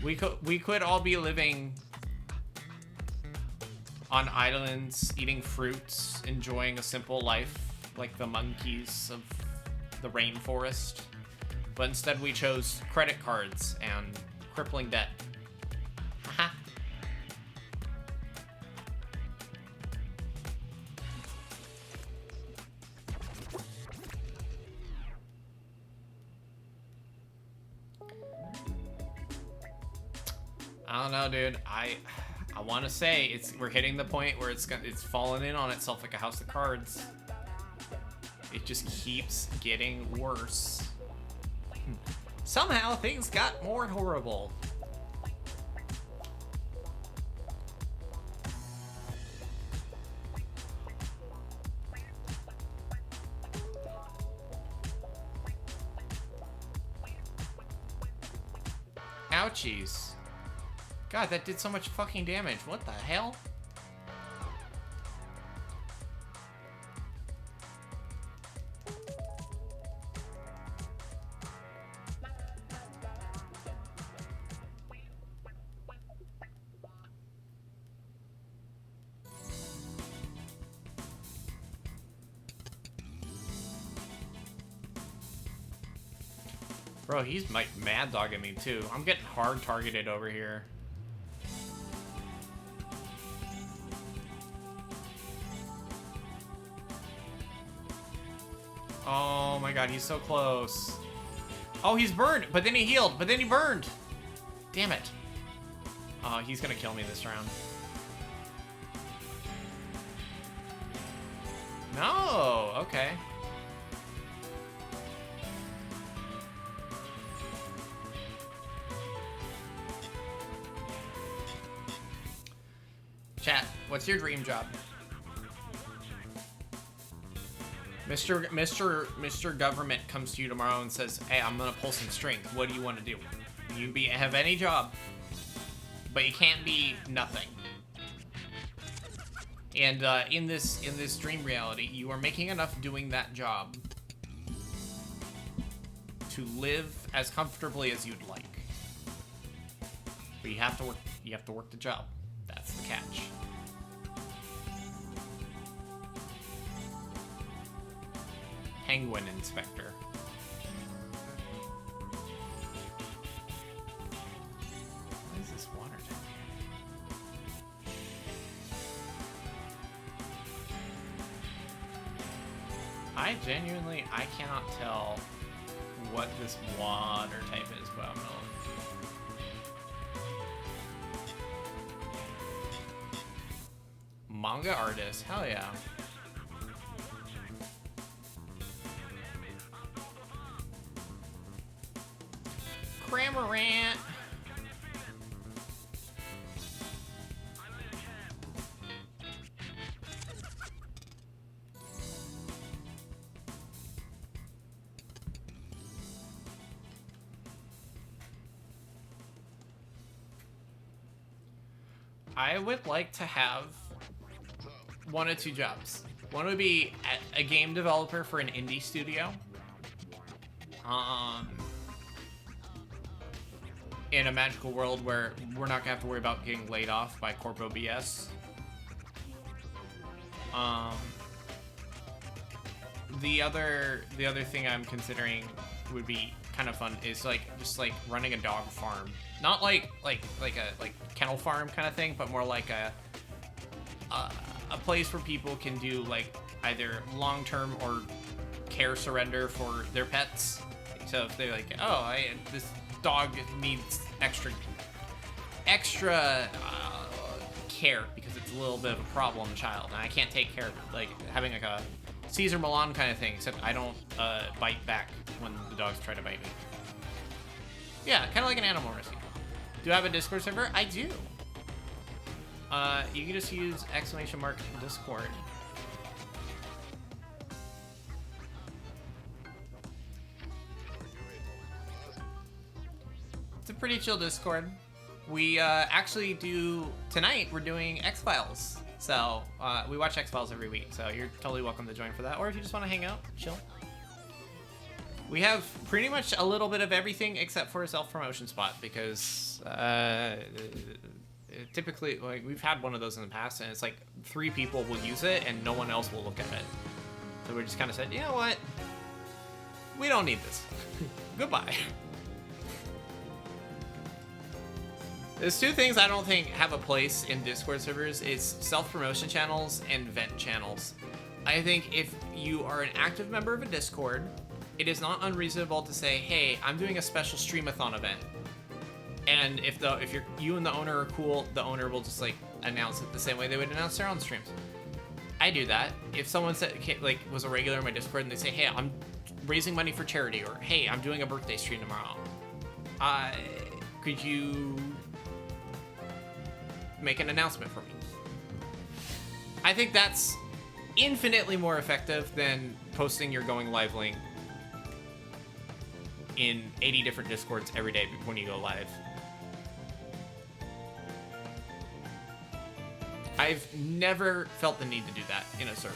We could all be living on islands, eating fruits, enjoying a simple life like the monkeys of the rainforest. But instead we chose credit cards and crippling debt. Haha. I don't know, dude. I want to say we're hitting the point where it's fallen in on itself like a house of cards. It just keeps getting worse. Somehow things got more horrible. Ouchies. God, that did so much fucking damage. What the hell? Bro, he's like mad dogging me too. I'm getting hard targeted over here. Oh my god, he's so close. Oh, he's burned, but then he healed, but then he burned. Damn it. Oh, he's gonna kill me this round. No, okay. Chat, what's your dream job? Mr. Government comes to you tomorrow and says, "Hey, I'm gonna pull some strings. What do you want to do? You have any job, but you can't be nothing." And in this dream reality, you are making enough doing that job to live as comfortably as you'd like. But you have to work. You have to work the job. That's the catch. Penguin inspector. What is this water tank? I cannot tell what this water type is, but I'm gonna look. Manga artist, hell yeah. Cramorant. I would like to have one of two jobs. One would be a game developer for an indie studio. In a magical world where we're not gonna have to worry about getting laid off by Corpo BS. The other thing I'm considering would be kind of fun is just running a dog farm not like a kennel farm kind of thing, but more like a place where people can do like either long-term or care surrender for their pets. So if they're like, oh, this dog needs extra care because it's a little bit of a problem child, and I can't take care of it, like having like a Caesar Milan kind of thing, except I don't bite back when the dogs try to bite me. Yeah, kind of like an animal rescue. Do I have a Discord server? I do. You can just use !Discord. It's a pretty chill Discord. We actually do, tonight we're doing X-Files. So we watch X-Files every week, so you're totally welcome to join for that. Or if you just want to hang out, chill. We have pretty much a little bit of everything except for a self-promotion spot because typically, like, we've had one of those in the past, and it's like 3 people will use it and no one else will look at it. So we just kind of said, you know what? We don't need this. Goodbye. There's 2 things I don't think have a place in Discord servers. It's self-promotion channels and vent channels. I think if you are an active member of a Discord, it is not unreasonable to say, hey, I'm doing a special streamathon event. And if you and the owner are cool, the owner will just like announce it the same way they would announce their own streams. I do that. If someone said, like, was a regular in my Discord and they say, hey, I'm raising money for charity, or hey, I'm doing a birthday stream tomorrow, could you make an announcement for me? I think that's infinitely more effective than posting your going live link in 80 different Discords every day when you go live. I've never felt the need to do that in a server.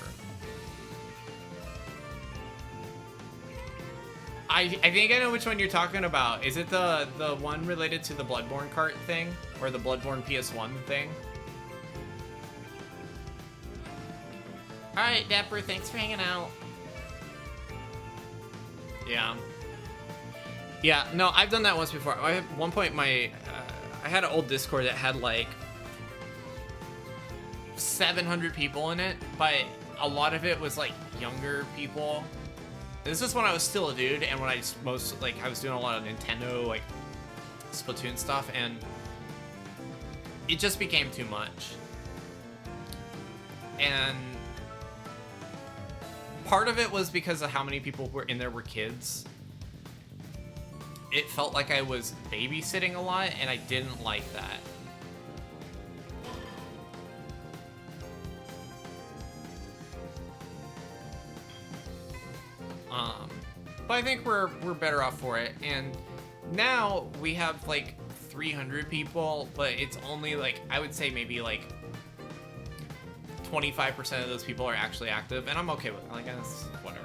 I think I know which one you're talking about. Is it the one related to the Bloodborne cart thing? Or the Bloodborne PS1 thing? Alright, Dapper, thanks for hanging out. Yeah. Yeah, no, I've done that once before. At one point, I had an old Discord that had like 700 people in it, but a lot of it was like younger people. This is when I was still a dude, and when I was doing a lot of Nintendo, like Splatoon stuff, and it just became too much. And part of it was because of how many people were in there were kids. It felt like I was babysitting a lot, and I didn't like that. But I think we're better off for it. And now we have like 300 people, but it's only like, I would say maybe like 25% of those people are actually active, and I'm okay with it. Like, that's whatever.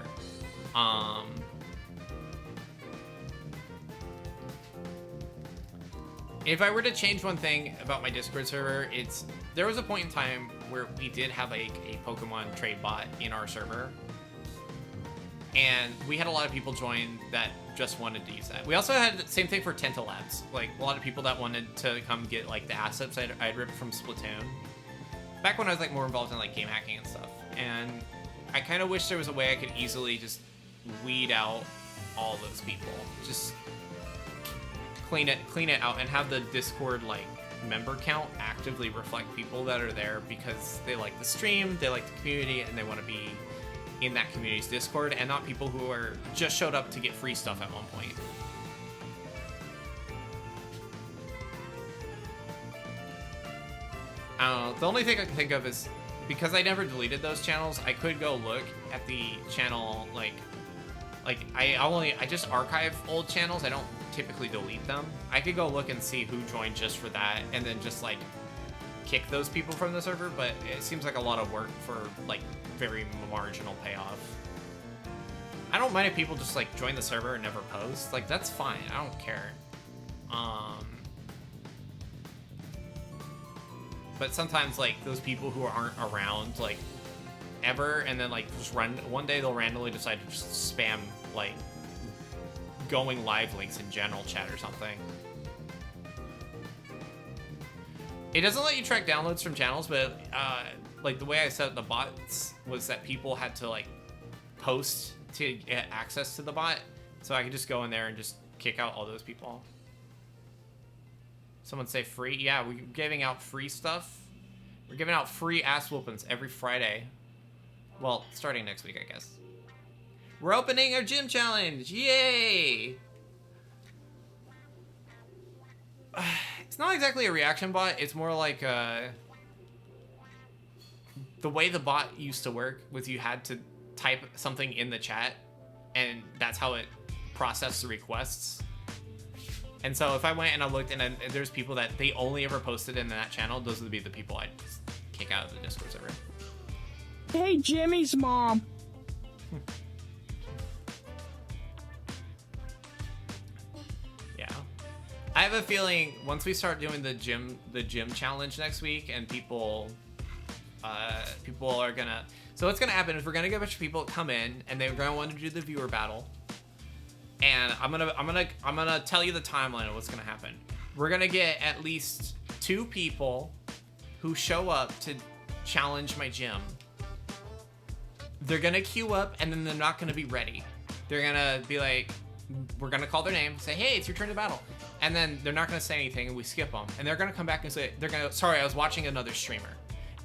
If I were to change one thing about my Discord server, there was a point in time where we did have a Pokemon trade bot in our server. And we had a lot of people join that just wanted to use that. We also had the same thing for Tenta Labs. Like, a lot of people that wanted to come get like the assets I'd ripped from Splatoon. Back when I was like more involved in like game hacking and stuff. And I kind of wish there was a way I could easily just weed out all those people. Just clean it out and have the Discord like member count actively reflect people that are there because they like the stream, they like the community, and they want to be in that community's Discord, and not people who are just showed up to get free stuff at one point. I don't know, the only thing I can think of is, because I never deleted those channels, I could go look at the channel, like I just archive old channels, I don't typically delete them. I could go look and see who joined just for that, and then just like kick those people from the server, but it seems like a lot of work for like very marginal payoff. I don't mind if people just like join the server and never post. Like, that's fine, I don't care. But sometimes like those people who aren't around like ever, and then like just one day they'll randomly decide to just spam like going live links in general chat or something. It doesn't let you track downloads from channels, but like the way I set up the bots was that people had to like post to get access to the bot, so I could just go in there and just kick out all those people. Someone say free? Yeah, we're giving out free stuff. We're giving out free ass whoopings every Friday. Well, starting next week, I guess. We're opening our gym challenge. Yay! It's not exactly a reaction bot. It's more like the way the bot used to work was you had to type something in the chat, and that's how it processed the requests. And so if I went and I looked and there's people that they only ever posted in that channel, those would be the people I'd just kick out of the Discord server. Hey, Jimmy's mom. Yeah. I have a feeling once we start doing the gym challenge next week, and people are gonna. So what's gonna happen is we're gonna get a bunch of people come in, and they're gonna want to do the viewer battle. And I'm gonna tell you the timeline of what's gonna happen. We're gonna get at least 2 people who show up to challenge my gym. They're gonna queue up, and then they're not gonna be ready. They're gonna be like, we're gonna call their name, say, hey, it's your turn to battle. And then they're not gonna say anything, and we skip them. And they're gonna come back and say, sorry, I was watching another streamer.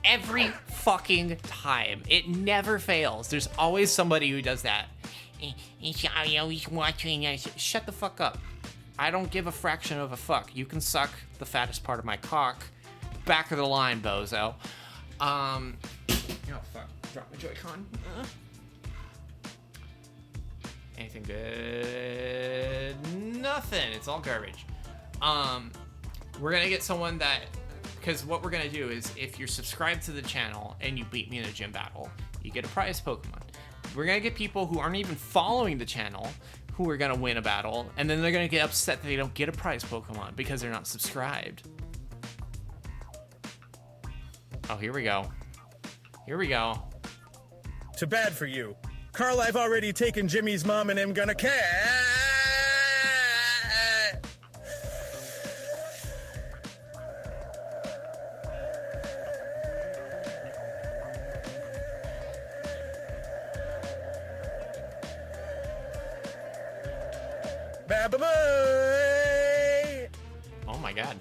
Every fucking time. It never fails. There's always somebody who does that. I always watching. Shut the fuck up. I don't give a fraction of a fuck. You can suck the fattest part of my cock. Back of the line, bozo. Oh fuck. Drop my Joy-Con. Anything good? Nothing. It's all garbage. We're gonna get someone that, because what we're gonna do is if you're subscribed to the channel and you beat me in a gym battle, you get a prize Pokemon. We're gonna get people who aren't even following the channel who are gonna win a battle, and then they're gonna get upset that they don't get a prize Pokemon because they're not subscribed. Oh, here we go. Here we go. Too bad for you. Carl, I've already taken Jimmy's mom and am gonna Bye-bye-bye! Oh my god.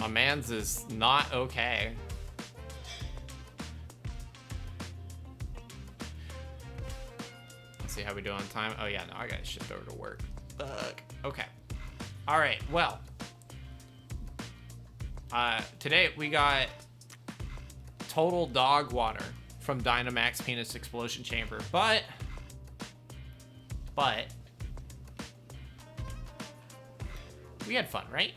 My man's is not okay. Let's see how we do on time. Oh yeah, no, I gotta shift over to work. Fuck. Okay. Alright, well. Today we got Total Dog Water from Dynamax Penis Explosion Chamber, but we had fun, right?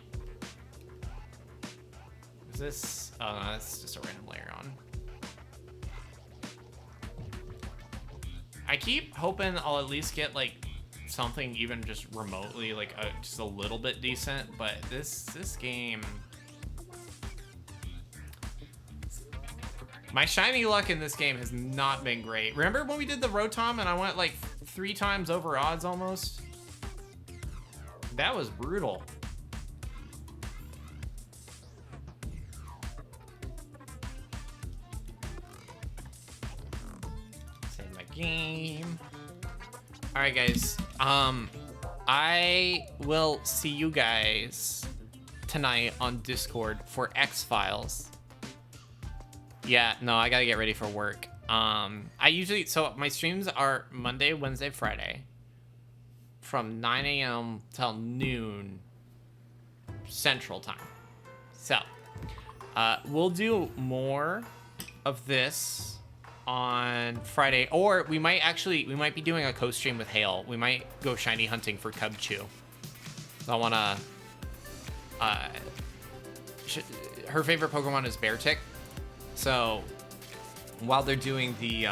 Is this? Oh no, that's just a random layer on. I keep hoping I'll at least get like something even just remotely like just a little bit decent, but this game, my shiny luck in this game has not been great. Remember when we did the Rotom and I went like 3 times over odds almost? That was brutal. Save my game. All right, guys. I will see you guys tonight on Discord for X-Files. Yeah, no, I gotta get ready for work. I usually, so my streams are Monday, Wednesday, Friday from 9 a.m. till noon Central Time. So, we'll do more of this on Friday, or we might be doing a co-stream with Hale. We might go shiny hunting for Cubchoo. I wanna, her favorite Pokemon is Beartick. So, while they're doing the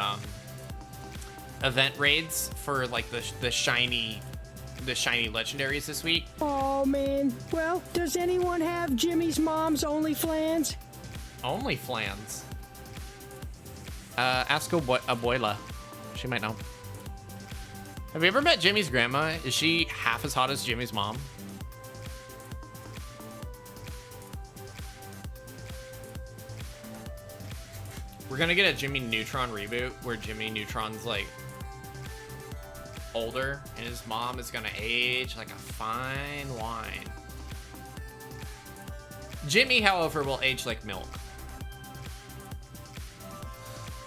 event raids for like the shiny legendaries this week. Oh man. Well, does anyone have Jimmy's mom's OnlyFans? OnlyFans? Ask Abuela. She might know. Have you ever met Jimmy's grandma? Is she half as hot as Jimmy's mom? We're gonna get a Jimmy Neutron reboot where Jimmy Neutron's like older and his mom is gonna age like a fine wine. Jimmy, however, will age like milk.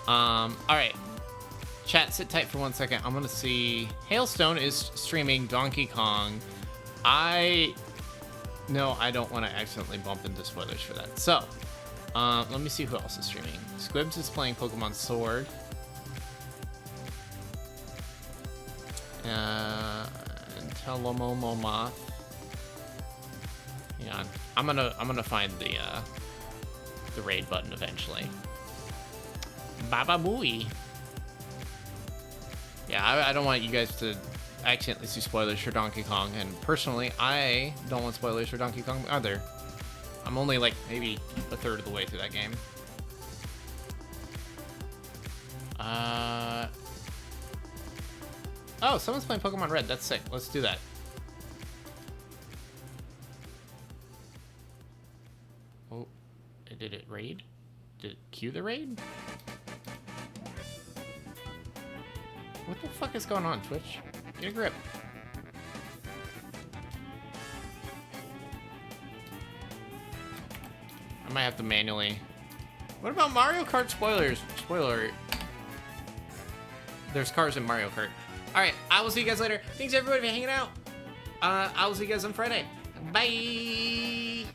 All right. Chat, sit tight for 1 second. I'm gonna see. Hailstone is streaming Donkey Kong. No, I don't want to accidentally bump into spoilers for that. So, let me see who else is streaming. Squibs is playing Pokemon Sword. And Telomomo Moth. Hang on. I'm gonna find the raid button eventually. Baba Booey. Yeah, I don't want you guys to accidentally see spoilers for Donkey Kong, and personally, I don't want spoilers for Donkey Kong either. I'm only like maybe a third of the way through that game. Oh, someone's playing Pokemon Red. That's sick. Let's do that. Oh, did it raid? Did it cue the raid? What the fuck is going on, Twitch? Get a grip. I might have to manually... What about Mario Kart spoilers? Spoiler alert. There's cars in Mario Kart. Alright, I will see you guys later. Thanks everybody for hanging out. I will see you guys on Friday. Bye!